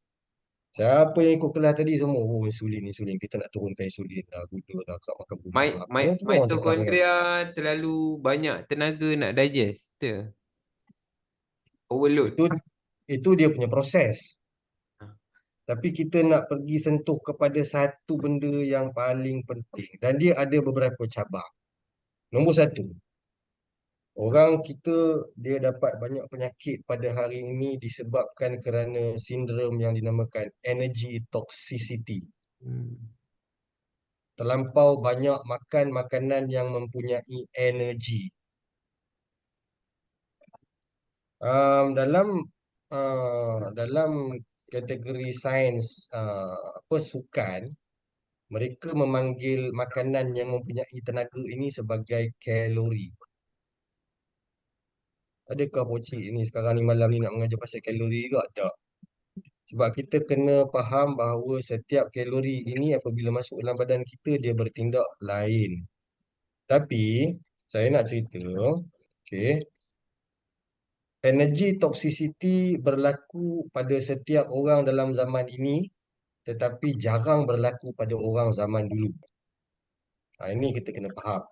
Siapa yang ikut kelas tadi semua, oh insulin, insulin. Kita nak turunkan insulin dah, gula dah, kat makan bubur lah. Semua orang cakap kan.
Mitokondria terlalu banyak tenaga nak digest. Betul? Overload.
Itu dia punya proses.
Ha.
Tapi kita nak pergi sentuh kepada satu benda yang paling penting. Dan dia ada beberapa cabang. Nombor satu, orang kita dia dapat banyak penyakit pada hari ini disebabkan kerana sindrom yang dinamakan energy toxicity. Terlampau banyak makan makanan yang mempunyai energi. Dalam kategori sains sukan, mereka memanggil makanan yang mempunyai tenaga ini sebagai kalori. Adakah pocik ni sekarang ni malam ni nak mengajar pasal kalori ke? Tak. Sebab kita kena faham bahawa setiap kalori ini apabila masuk dalam badan kita, dia bertindak lain. Tapi, saya nak cerita, okay, energy toxicity berlaku pada setiap orang dalam zaman ini, tetapi jarang berlaku pada orang zaman dulu. Ini kita kena faham.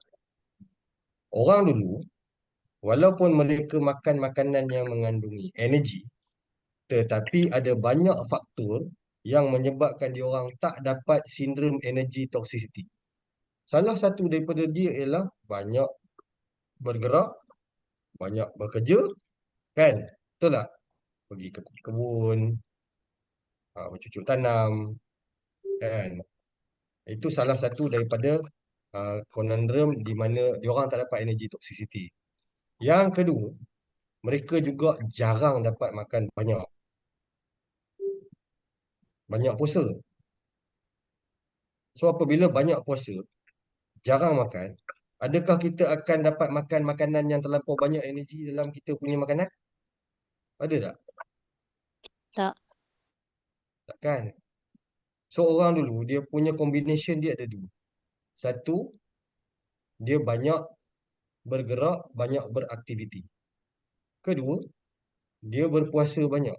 Orang dulu, walaupun mereka makan makanan yang mengandungi energi, tetapi ada banyak faktor yang menyebabkan diorang tak dapat sindrom energy toxicity. Salah satu daripada dia ialah banyak bergerak, banyak bekerja, kan? Betul tak? Pergi ke kebun, bercucuk tanam, kan? Itu salah satu daripada conundrum di mana diorang tak dapat energy toxicity. Yang kedua, mereka juga jarang dapat makan banyak. Banyak puasa. So apabila banyak puasa, jarang makan, adakah kita akan dapat makan makanan yang terlampau banyak energi dalam kita punya makanan? Ada tak?
Tak.
Takkan. So orang dulu, dia punya combination dia ada dua. Satu, dia banyak bergerak, banyak beraktiviti. Kedua, dia berpuasa banyak.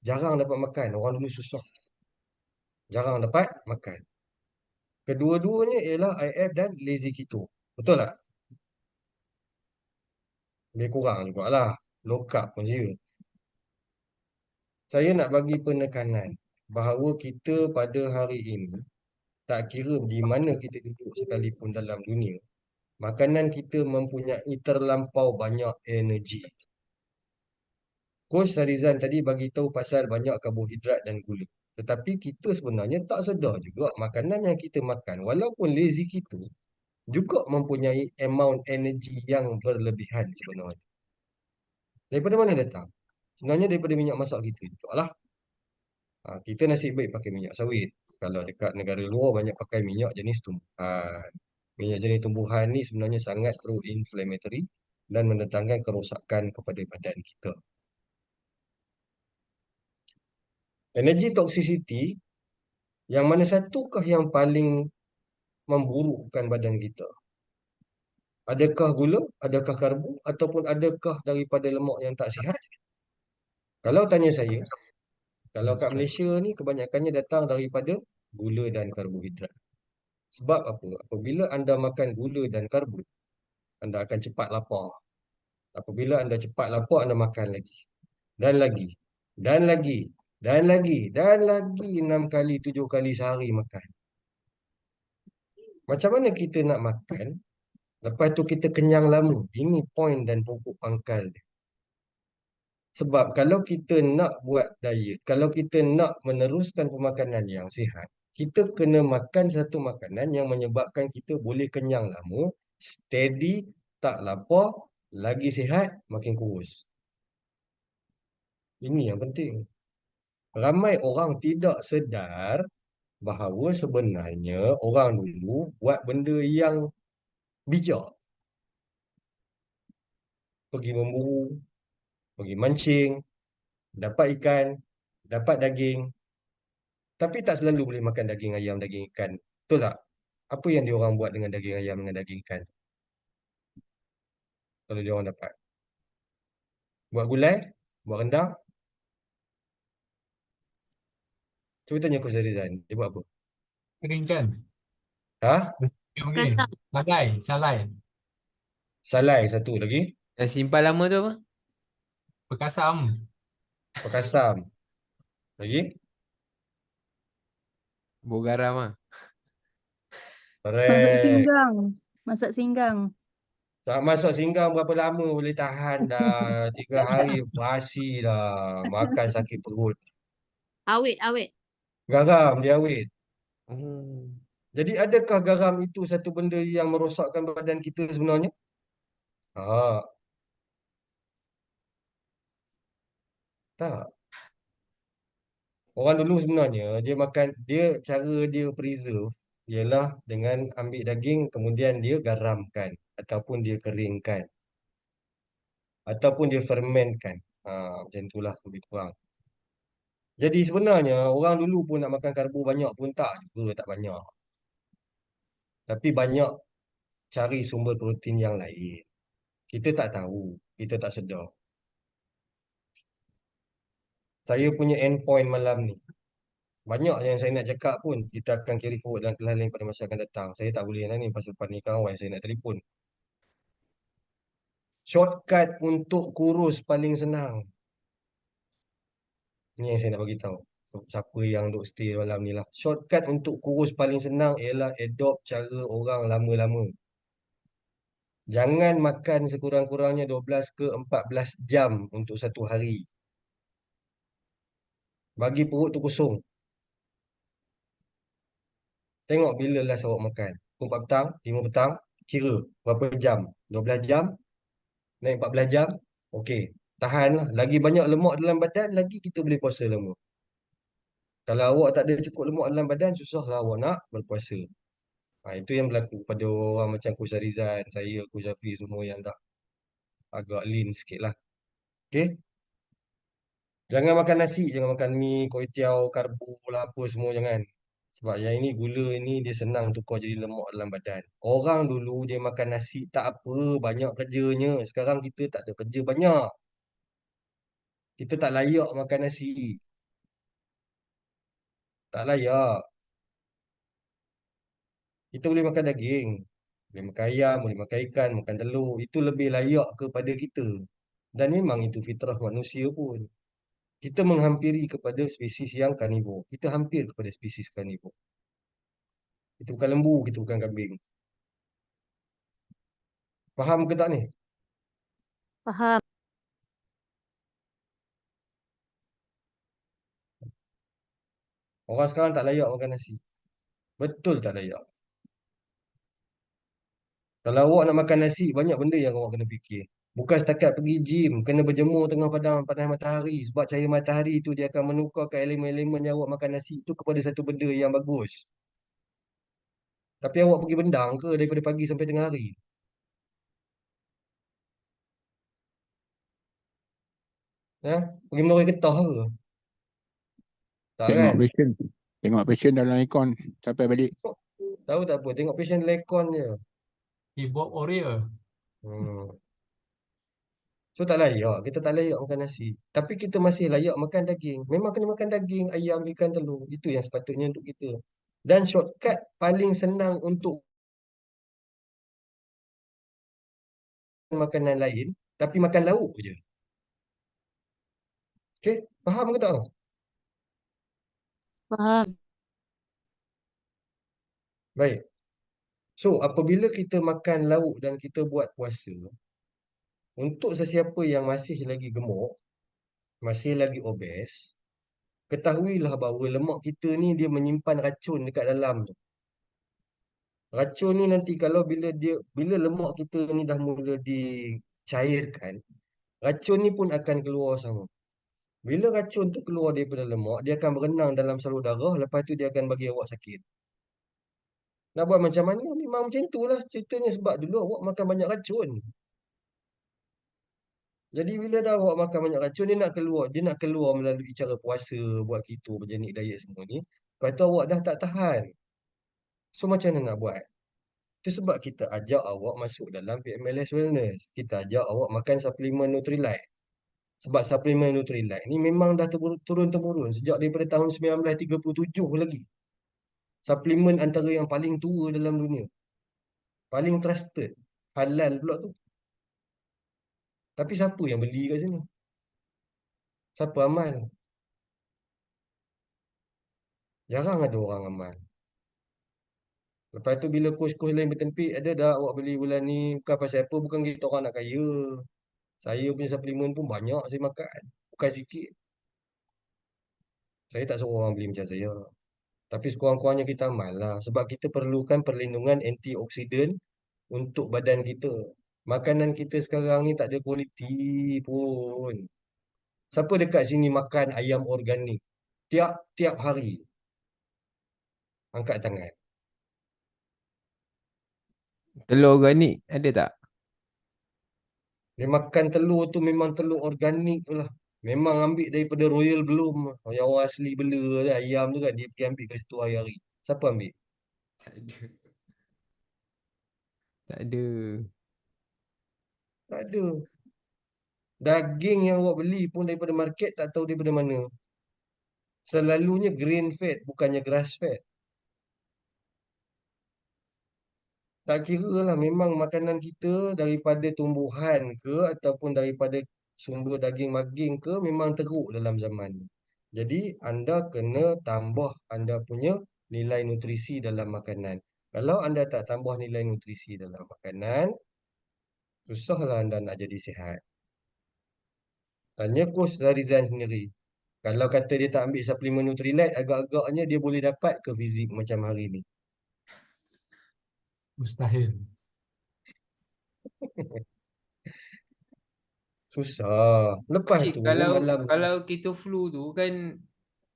Jarang dapat makan. Orang dulu susah. Jarang dapat makan. Kedua-duanya ialah IF dan lazy keto. Betul tak? Lebih kurang jugalah. Low carb pun dia. Saya nak bagi penekanan bahawa kita pada hari ini, tak kira di mana kita duduk sekalipun dalam dunia, makanan kita mempunyai terlampau banyak energi. Coach Sarizan tadi bagi tahu pasal banyak karbohidrat dan gula. Tetapi kita sebenarnya tak sedar juga makanan yang kita makan, walaupun lazy keto, juga mempunyai amount energi yang berlebihan sebenarnya. Daripada mana datang? Sebenarnya daripada minyak masak kita juga lah. Kita nasib baik pakai minyak sawit. Kalau dekat negara luar banyak pakai minyak jenis tumbuhan. Minyak jenis tumbuhan ni sebenarnya sangat pro-inflammatory dan mendatangkan kerosakan kepada badan kita. Energy toxicity, yang mana satukah yang paling memburukkan badan kita? Adakah gula, adakah karbo, ataupun adakah daripada lemak yang tak sihat? Kalau tanya saya, kalau kat Malaysia ni kebanyakannya datang daripada gula dan karbohidrat. Sebab apa? Apabila anda makan gula dan karbo, anda akan cepat lapar. Apabila anda cepat lapar, anda makan lagi. Dan lagi. Dan lagi. Dan lagi. Dan lagi 6 kali, 7 kali sehari makan. Macam mana kita nak makan, lepas tu kita kenyang lama? Ini poin dan pokok pangkal dia. Sebab kalau kita nak buat diet, kalau kita nak meneruskan pemakanan yang sihat, kita kena makan satu makanan yang menyebabkan kita boleh kenyang lama, steady, tak lapar, lagi sihat, makin kurus. Ini yang penting. Ramai orang tidak sedar bahawa sebenarnya orang dulu buat benda yang bijak. Pergi memburu, pergi mancing, dapat ikan, dapat daging. Tapi tak selalu boleh makan daging ayam, daging ikan. Betul tak? Apa yang diorang buat dengan daging ayam, dengan daging ikan? Kalau diorang dapat. Buat gulai, buat rendang. Cuba tanya Coach Zarizan, dia buat apa?
Keringkan.
Ha?
Mungkin. Salai.
Salai satu lagi.
Yang simpan lama tu apa?
Bekasam.
Pekasam. Lagi.
Bau garam ah.
Masak
Correct.
singgang. Masak singgang.
Tak masuk singgah berapa lama boleh tahan dah. 3 hari basi dah. Makan sakit perut.
Awet.
Garam dia awet.
Oh.
Jadi adakah garam itu satu benda yang merosakkan badan kita sebenarnya? Tak. Orang dulu sebenarnya dia makan, cara dia preserve ialah dengan ambil daging kemudian dia garamkan ataupun dia keringkan ataupun dia fermentkan. Macam itulah lebih kurang. Jadi sebenarnya orang dulu pun nak makan karbo banyak pun tak juga, tak banyak. Tapi banyak cari sumber protein yang lain. Kita tak tahu, kita tak sedar. Saya punya endpoint malam ni. Banyak yang saya nak cakap pun, kita akan carry forward dalam kelas lain pada masa akan datang. Saya tak boleh ni pasal lepas ni kawan saya nak telefon. Shortcut untuk kurus paling senang. Ini yang saya nak bagi tahu. Siapa yang duk stay malam ni lah. Shortcut untuk kurus paling senang ialah adopt cara orang lama-lama. Jangan makan sekurang-kurangnya 12 ke 14 jam untuk satu hari. Bagi perut tu kosong. Tengok bila last awak makan. Pukul 4 petang, 5 petang, kira berapa jam. 12 jam, naik 14 jam. Okey, tahan lah. Lagi banyak lemak dalam badan, lagi kita boleh puasa lama. Kalau awak tak ada cukup lemak dalam badan, susahlah awak nak berpuasa. Itu yang berlaku pada orang macam Coach Zarizan, saya, Coach Syafiq semua yang dah agak lean sikit lah. Okey. Jangan makan nasi, jangan makan mi, kuih tiaw, karbo lah apa semua jangan. Sebab yang ini gula ini dia senang tukar jadi lemak dalam badan. Orang dulu dia makan nasi tak apa, banyak kerjanya. Sekarang kita tak ada kerja banyak. Kita tak layak makan nasi. Tak layak. Kita boleh makan daging, boleh makan ayam, boleh makan ikan, makan telur. Itu lebih layak kepada kita. Dan memang itu fitrah manusia pun. Kita menghampiri kepada spesies yang karnivor. Kita hampir kepada spesies karnivor. Kita bukan lembu, kita bukan kambing. Faham ke tak ni?
Faham.
Orang sekarang tak layak makan nasi. Betul tak layak. Kalau awak nak makan nasi, banyak benda yang awak kena fikir. Bukan setakat pergi gym, kena berjemur tengah padang panas matahari. Sebab cahaya matahari itu dia akan menukarkan elemen-elemen yang awak makan nasi itu kepada satu benda yang bagus. Tapi awak pergi bendang ke daripada pagi sampai tengah hari? Pergi menoreh getah ke? Tak
Tengok
kan?
passion. Tengok passion dalam ikon sampai balik.
Tahu tak apa, tengok passion lekon je.
Keyboard warrior.
Hmm. So tak layak, kita tak layak makan nasi. Tapi kita masih layak makan daging. Memang kena makan daging, ayam, ikan, telur. Itu yang sepatutnya untuk kita. Dan shortcut paling senang untuk makanan lain, tapi makan lauk je. Okey, faham ke tak?
Faham.
Baik. So, apabila kita makan lauk dan kita buat puasa, untuk sesiapa yang masih lagi gemuk, masih lagi obes, ketahuilah bahawa lemak kita ni dia menyimpan racun dekat dalam tu. Racun ni nanti kalau bila lemak kita ni dah mula dicairkan, racun ni pun akan keluar sama. Bila racun tu keluar daripada lemak, dia akan berenang dalam salur darah, lepas tu dia akan bagi awak sakit. Nak buat macam mana? Memang macam itulah ceritanya, sebab dulu awak makan banyak racun. Jadi bila dah awak makan banyak racun, dia nak keluar melalui cara puasa, buat keto, berjenis diet semua ni. Lepas tu awak dah tak tahan. So macam mana nak buat? Itu sebab kita ajak awak masuk dalam PMLS Wellness. Kita ajak awak makan suplemen Nutrilite. Sebab suplemen Nutrilite ni memang dah turun-temurun sejak daripada tahun 1937 lagi. Suplemen antara yang paling tua dalam dunia. Paling trusted. Halal pula tu. Tapi siapa yang beli kat sini? Siapa amal? Jarang ada orang amal. Lepas tu bila kos-kos lain bertempik, ada dah awak beli bulan ni. Bukan pasal apa, bukan kita orang nak kaya. Saya punya suplemen pun banyak saya makan. Bukan sikit. Saya tak suruh orang beli macam saya. Tapi sekurang-kurangnya kita amal lah. Sebab kita perlukan perlindungan antioksidan untuk badan kita. Makanan kita sekarang ni tak ada kualiti pun. Siapa dekat sini makan ayam organik? Tiap-tiap hari. Angkat tangan.
Telur organik ada tak?
Dia makan telur tu memang telur organik tu lah. Memang ambil daripada Royal Belum. Yang orang asli bela tu, ayam tu kan. Dia pergi ambil kat situ hari-hari. Siapa ambil?
Tak ada. Tak ada.
Tak ada. Daging yang awak beli pun daripada market tak tahu daripada mana. Selalunya grain fed, bukannya grass fed. Tak kira lah, memang makanan kita daripada tumbuhan ke ataupun daripada sumber daging-maging ke memang teruk dalam zaman ni. Jadi anda kena tambah anda punya nilai nutrisi dalam makanan. Kalau anda tak tambah nilai nutrisi dalam makanan, susahlah anda nak jadi sihat. Tanya Coach Zarizan sendiri. Kalau kata dia tak ambil suplemen Nutrilite, agak-agaknya dia boleh dapat ke fizik macam hari ni?
Mustahil.
Susah. Lepas
Pakcik,
tu
kalau
malam
kalau kita flu tu kan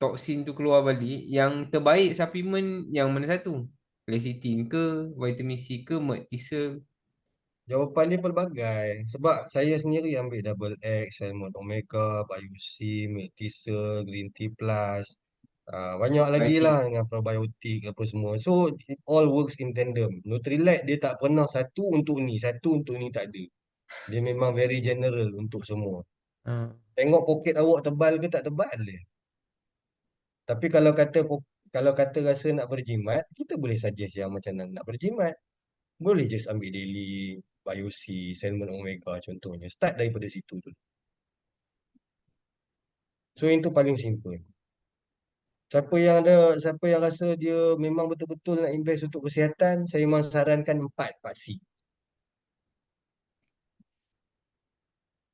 toksin tu keluar balik, yang terbaik suplemen yang mana satu? Lecithin ke, vitamin C ke, Mertisol?
jawapan dia pelbagai. Sebab saya sendiri ambil double X, Salmon Omega, Biosim, Metisol, Green Tea Plus. Banyak lagi lah
Baik.
dengan probiotik apa semua. So it all works in tandem. Nutrilite dia tak pernah satu untuk ni, satu untuk ni, tak ada. Dia memang very general untuk semua.
Ah.
Tengok poket awak tebal ke tak tebal dia. Tapi kalau kata rasa nak berjimat, kita boleh suggest yang macam mana nak berjimat. Boleh just ambil daily, Bio-C, Salmon Omega contohnya. Start daripada situ tu. So itu paling simple. Siapa yang rasa dia memang betul-betul nak invest untuk kesihatan, saya memang sarankan 4 paksi.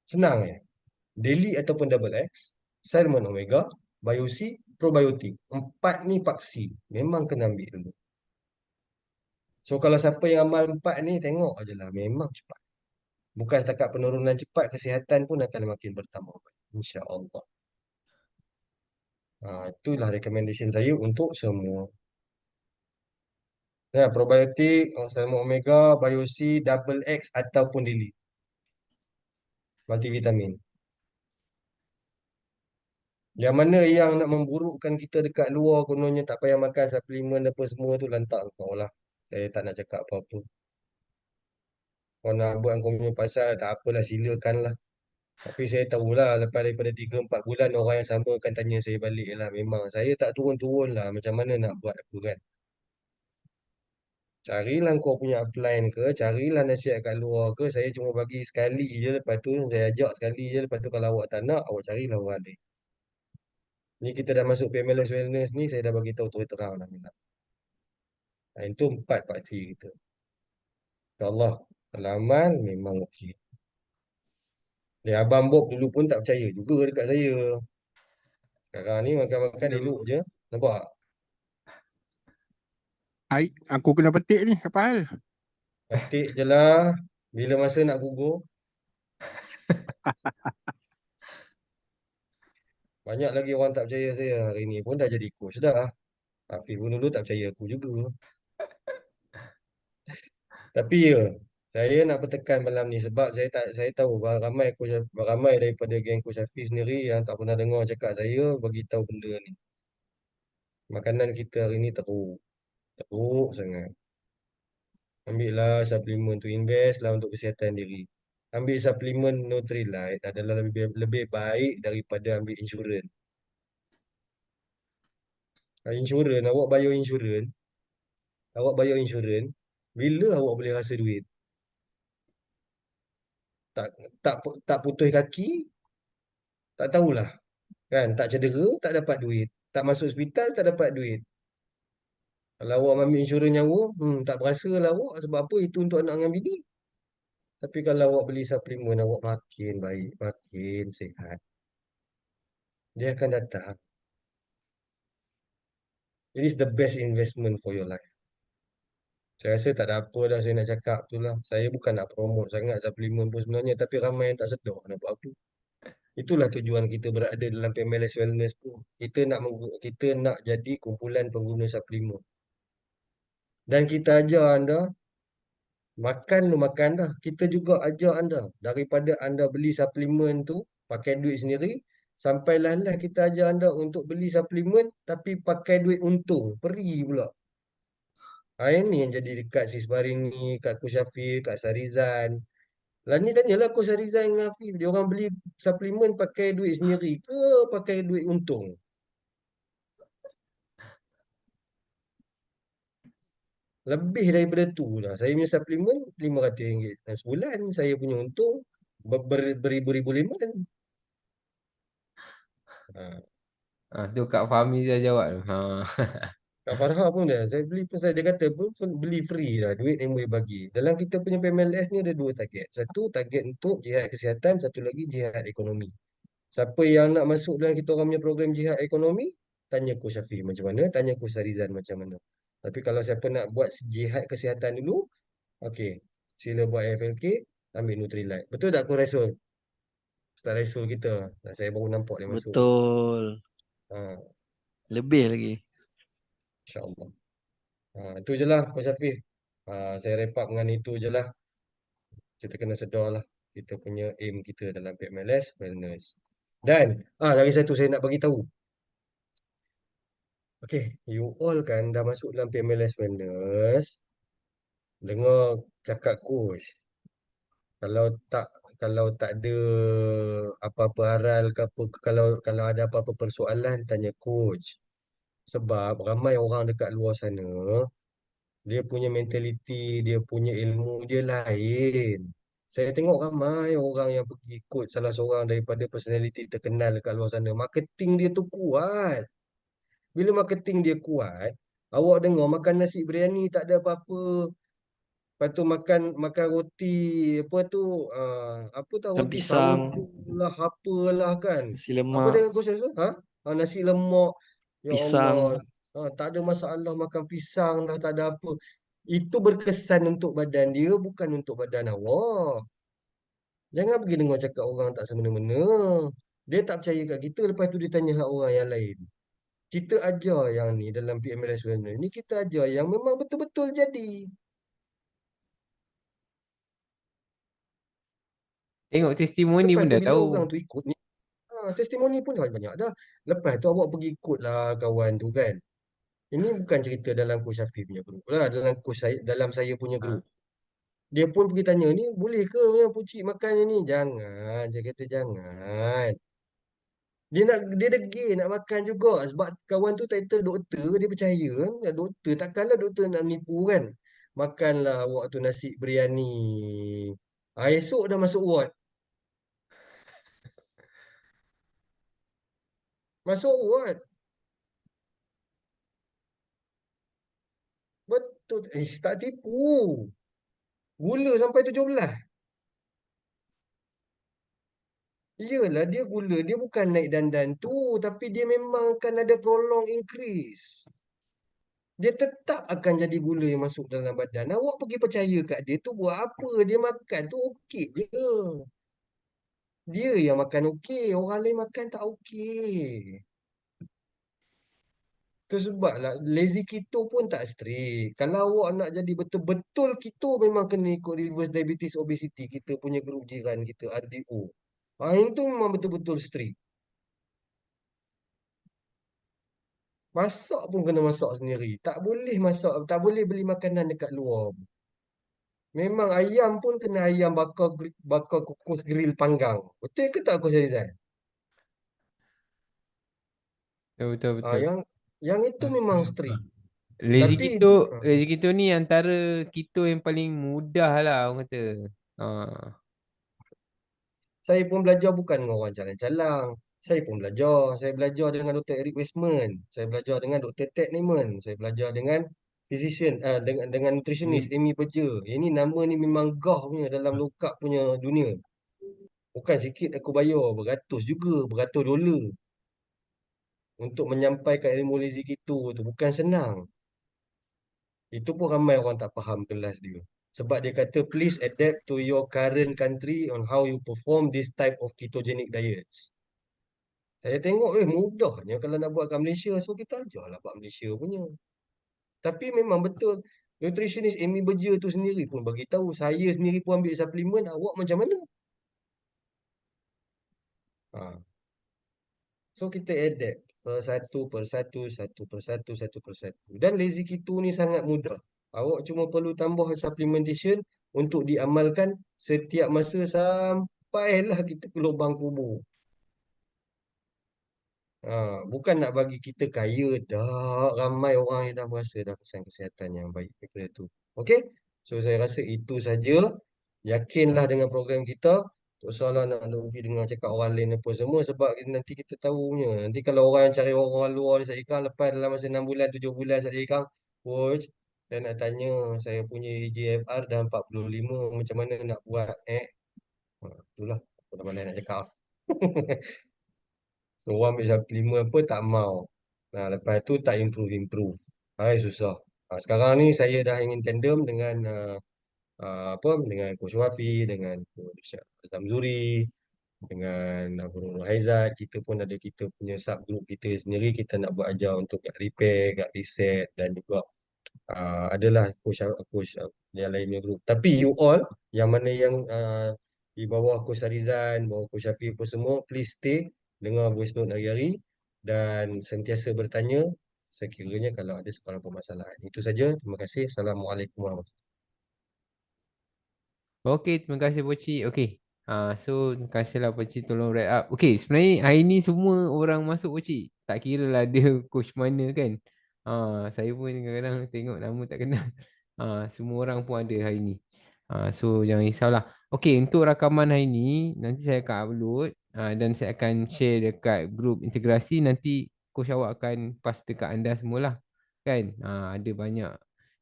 Senang Daily ataupun double X, Salmon Omega, Bio-C, probiotik. 4 ni paksi. Memang kena ambil dulu. So kalau siapa yang amal 4 ni, tengok aje lah. Memang cepat. Bukan setakat penurunan cepat, kesihatan pun akan makin bertambah baik. InsyaAllah. Itulah recommendation saya untuk semua. Ya, probiotik, Salmon Omega, Bio-C, Double X ataupun Daily. Multivitamin. Yang mana yang nak memburukkan kita dekat luar, kononnya tak payah makan suplemen apa semua tu, lantak kau lah. Saya tak nak cakap apa-apa. Kau nak buat kau punya pasal, tak apalah, silakan lah. Tapi saya tahulah lepas daripada 3-4 bulan orang yang sama akan tanya saya balik lah. Memang saya tak turun-turun lah. Macam mana nak buat apa kan? Carilah kau punya upline ke, carilah nasihat kat luar ke. Saya cuma bagi sekali je, lepas tu saya ajak sekali je. Lepas tu kalau awak tak nak, awak carilah orang lain. Ni kita dah masuk PMLS Wellness ni, saya dah bagi tahu terang lah. Itu 4 paksi kita. InsyaAllah, kalau amal memang okey. Abang Bob dulu pun tak percaya juga dekat saya. Sekarang ni makan-makan elok je. Nampak?
Aku kena petik ni, apa hal?
Petik je lah. Bila masa nak gugur. Banyak lagi orang tak percaya saya. Hari ni pun dah jadi coach dah. Hafiz pun dulu tak percaya aku juga. Tapi ya, saya nak bertekan malam ni sebab saya tahu ramai daripada geng coach Hafiz sendiri yang tak pernah dengar cakap saya bagi tahu benda ni. Makanan kita hari ni teruk. Teruk sangat. Ambil lah suplemen tu, invest lah untuk kesihatan diri. Ambil suplemen Nutrilite adalah lebih baik daripada ambil insurans. Insurans, awak bayar insurans, bila awak boleh rasa duit? Tak tak putus kaki, tak tahulah. Kan, tak cedera, tak dapat duit. Tak masuk hospital, tak dapat duit. Kalau awak ambil insurans nyawa, tak berasa lah awak. Sebab apa? Itu untuk anak dengan bini. Tapi kalau awak beli suplemen, awak makin baik, makin sihat. Dia akan datang. It is the best investment for your life. Saya rasa tak ada apa dah saya nak cakap tu lah. Saya bukan nak promote sangat suplemen pun sebenarnya. Tapi ramai yang tak sedar nak buat apa. Itulah tujuan kita berada dalam PMLS Wellness pun. Kita nak jadi kumpulan pengguna suplemen. Dan kita ajar anda, makan tu makan dah. Kita juga ajar anda. Daripada anda beli suplemen tu, pakai duit sendiri, sampailah lah kita ajar anda untuk beli suplemen, tapi pakai duit untung. Peri pula. Ini yang jadi dekat Sis Barini, kat Coach Syafir, kat Sarizan. Lah ni tanyalah Coach Sarizan dengan Hafif. Dia orang beli suplemen pakai duit sendiri ke pakai duit untung? Lebih daripada tu lah. Saya punya suplemen RM500 sebulan. Saya punya untung beribu-ribu liman. Ha.
Tu Kak Fahmi saya jawab tu.
Kak Farha pun dah. Saya beli pun dia kata pun beli free lah. Duit yang boleh bagi. Dalam kita punya PMLS ni ada 2 target. Satu target untuk jihad kesihatan. Satu lagi jihad ekonomi. Siapa yang nak masuk dalam kita orang punya program jihad ekonomi, tanya Coach Syafiq macam mana, tanya Coach Sarizan macam mana. Tapi kalau siapa nak buat jihad kesihatan dulu, okey, sila buat FLK, ambil Nutrilite. Betul tak Coach Raisul? Ustaz Raisul kita. Saya baru nampak dia masuk.
Betul.
Ha,
Lebih lagi.
InsyaAllah. Itu je lah Coach Syafiq. Saya wrap up dengan itu je lah. Kita kena sedar lah. Kita punya aim kita dalam PMLS, wellness. Dan, lagi satu saya nak bagi tahu. Okay, you all kan dah masuk dalam PMLS Wellness. Dengar cakap coach. Kalau tak ada apa-apa aral ke apa, kalau ada apa-apa persoalan tanya coach. Sebab ramai orang dekat luar sana, dia punya mentaliti, dia punya ilmu dia lain. Saya tengok ramai orang yang pergi coach salah seorang daripada personality terkenal dekat luar sana. Marketing dia tu kuat. Bila marketing dia kuat, awak dengar makan nasi biryani tak ada apa-apa. Lepas tu makan roti apa tu apa tahu
Ikan
roti
pisang,
sourdough lah apalah kan.
nasi
Apa
lemak,
dia kau rasa? Nasi lemak. Ya
pisang.
Allah. Tak ada masalah makan pisang dah tak ada apa. Itu berkesan untuk badan dia bukan untuk badan awak. Jangan pergi dengar cakap orang tak semena-mena. Dia tak percaya kat kita lepas tu dia tanya hak orang yang lain. Kita ajar yang ni dalam PMLS Wellness ni kita ajar yang memang betul-betul jadi.
Tengok testimoni
Lepas
pun
tu
dah
bila
tahu.
orang tu ikut ni, testimoni pun dah banyak dah. Lepas tu awak pergi ikut lah kawan tu kan. Ini bukan cerita dalam Coach Syafiq punya grup lah, dalam saya punya
Ha.
grup. Dia pun pergi tanya ni, boleh ke yang pucik makan yang ni? Jangan, saya kata jangan. Dia degil nak makan juga sebab kawan tu title doktor dia percaya kan doktor takkanlah doktor nak menipu kan. Makanlah awak tu nasi biryani. Esok dah masuk ward. Masuk ward. Betul. Tak tipu. Gula sampai 17. Iyalah dia gula, dia bukan naik dandan tu, tapi dia memang akan ada prolong increase. Dia tetap akan jadi gula yang masuk dalam badan. Awak pergi percaya kat dia tu buat apa? Dia makan tu okey je. Dia yang makan okey, orang lain makan tak okey. Tu sebablah lazy keto pun tak strict. Kalau awak nak jadi betul-betul keto memang kena ikut reverse diabetes obesity kita punya grup jiran kita RDO. Itu memang betul-betul strict. Masak pun kena masak sendiri. Tak boleh masak, tak boleh beli makanan dekat luar. Memang ayam pun kena ayam bakar kukus grill panggang. Betul ke tak Coach Rizal?
Betul, betul,
Ah,
betul.
yang itu memang strict.
Lazy
Tapi
keto, lazy keto ni antara keto yang paling mudah lah orang kata. Ah.
saya pun belajar bukan dengan orang calang-calang. Saya pun belajar. Saya belajar dengan Dr. Eric Westman. Saya belajar dengan Dr. Ted Neyman. Saya belajar dengan physician, dengan nutritionist Amy Berger. Ini nama ni memang gah punya dalam low carb punya dunia. Bukan sikit aku bayar, beratus juga, beratus dolar untuk menyampaikan ilmu lazy keto tu. Bukan senang. Itu pun ramai orang tak faham kelas dia. Sebab dia kata, please adapt to your current country on how you perform this type of ketogenic diets. Saya tengok, mudahnya kalau nak buat kat Malaysia. So, kita ajarlah buat Malaysia punya. Tapi memang betul. Nutritionist Amy Berger tu sendiri pun bagi tahu. Saya sendiri pun ambil suplemen. Awak macam mana? Ha. So, kita adapt satu persatu, satu persatu, satu persatu. Dan lazy keto ni sangat mudah. Awak cuma perlu tambah supplementation untuk diamalkan setiap masa sampailah kita ke lubang kubur. Bukan nak bagi kita kaya dah. Ramai orang yang dah merasa dah kesan kesihatan yang baik daripada tu. Okey? So, saya rasa itu saja. Yakinlah dengan program kita. Tak usahlah nak pergi dengar cakap orang lain apa semua sebab nanti kita tahu punya. Nanti kalau orang yang cari orang luar ni Said Ikang lepas dalam masa 6 bulan, 7 bulan Said Ikang, coach, saya nak tanya saya punya EGFR dah 45 macam mana nak buat itulah. Aku dah malas nak cakap. So, orang ambil suplemen apa tak mau. Nah, lepas tu tak improve. Hai, susah. Sekarang ni saya dah ingin tandem dengan dengan Coach Wafi, dengan Coach Azam Zuri, dengan Abu Nur Haizat. Kita pun ada kita punya subgroup kita sendiri. Kita nak buat ajar untuk kat repair, kat reset dan juga adalah coach yang lain punya group. Tapi you all, yang mana yang di bawah Coach Arizan, bawah Coach Syafiq pun semua, please stay, dengar voice note hari-hari dan sentiasa bertanya sekiranya kalau ada sebarang permasalahan. Itu saja. Terima kasih. Assalamualaikum warahmatullahi
Okey, terima kasih Poci. Okey. So terima kasihlah Poci tolong wrap up. Okey, sebenarnya hari ni semua orang masuk Poci. Tak kira lah dia coach mana kan. Saya pun kadang-kadang tengok nama tak kenal. Semua orang pun ada hari ni. So jangan risaulah. Okey, untuk rakaman hari ni nanti saya akan upload dan saya akan share dekat grup integrasi. Nanti coach awak akan pass dekat anda semualah. Kan? Ada banyak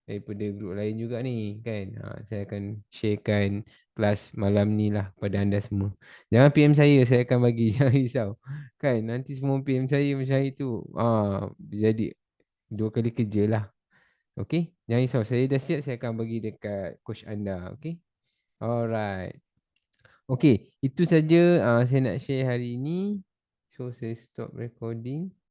daripada grup lain juga ni kan. Saya akan sharekan kelas malam ni lah pada anda semua. Jangan PM saya akan bagi. Jangan risau. Kan nanti semua PM saya macam hari tu. Jadi dua kali kerja lah. Okey, jangan risau. Saya dah siap, saya akan bagi dekat coach anda. Okey. Alright. Okey, itu saja saya nak share hari ini. So saya stop recording.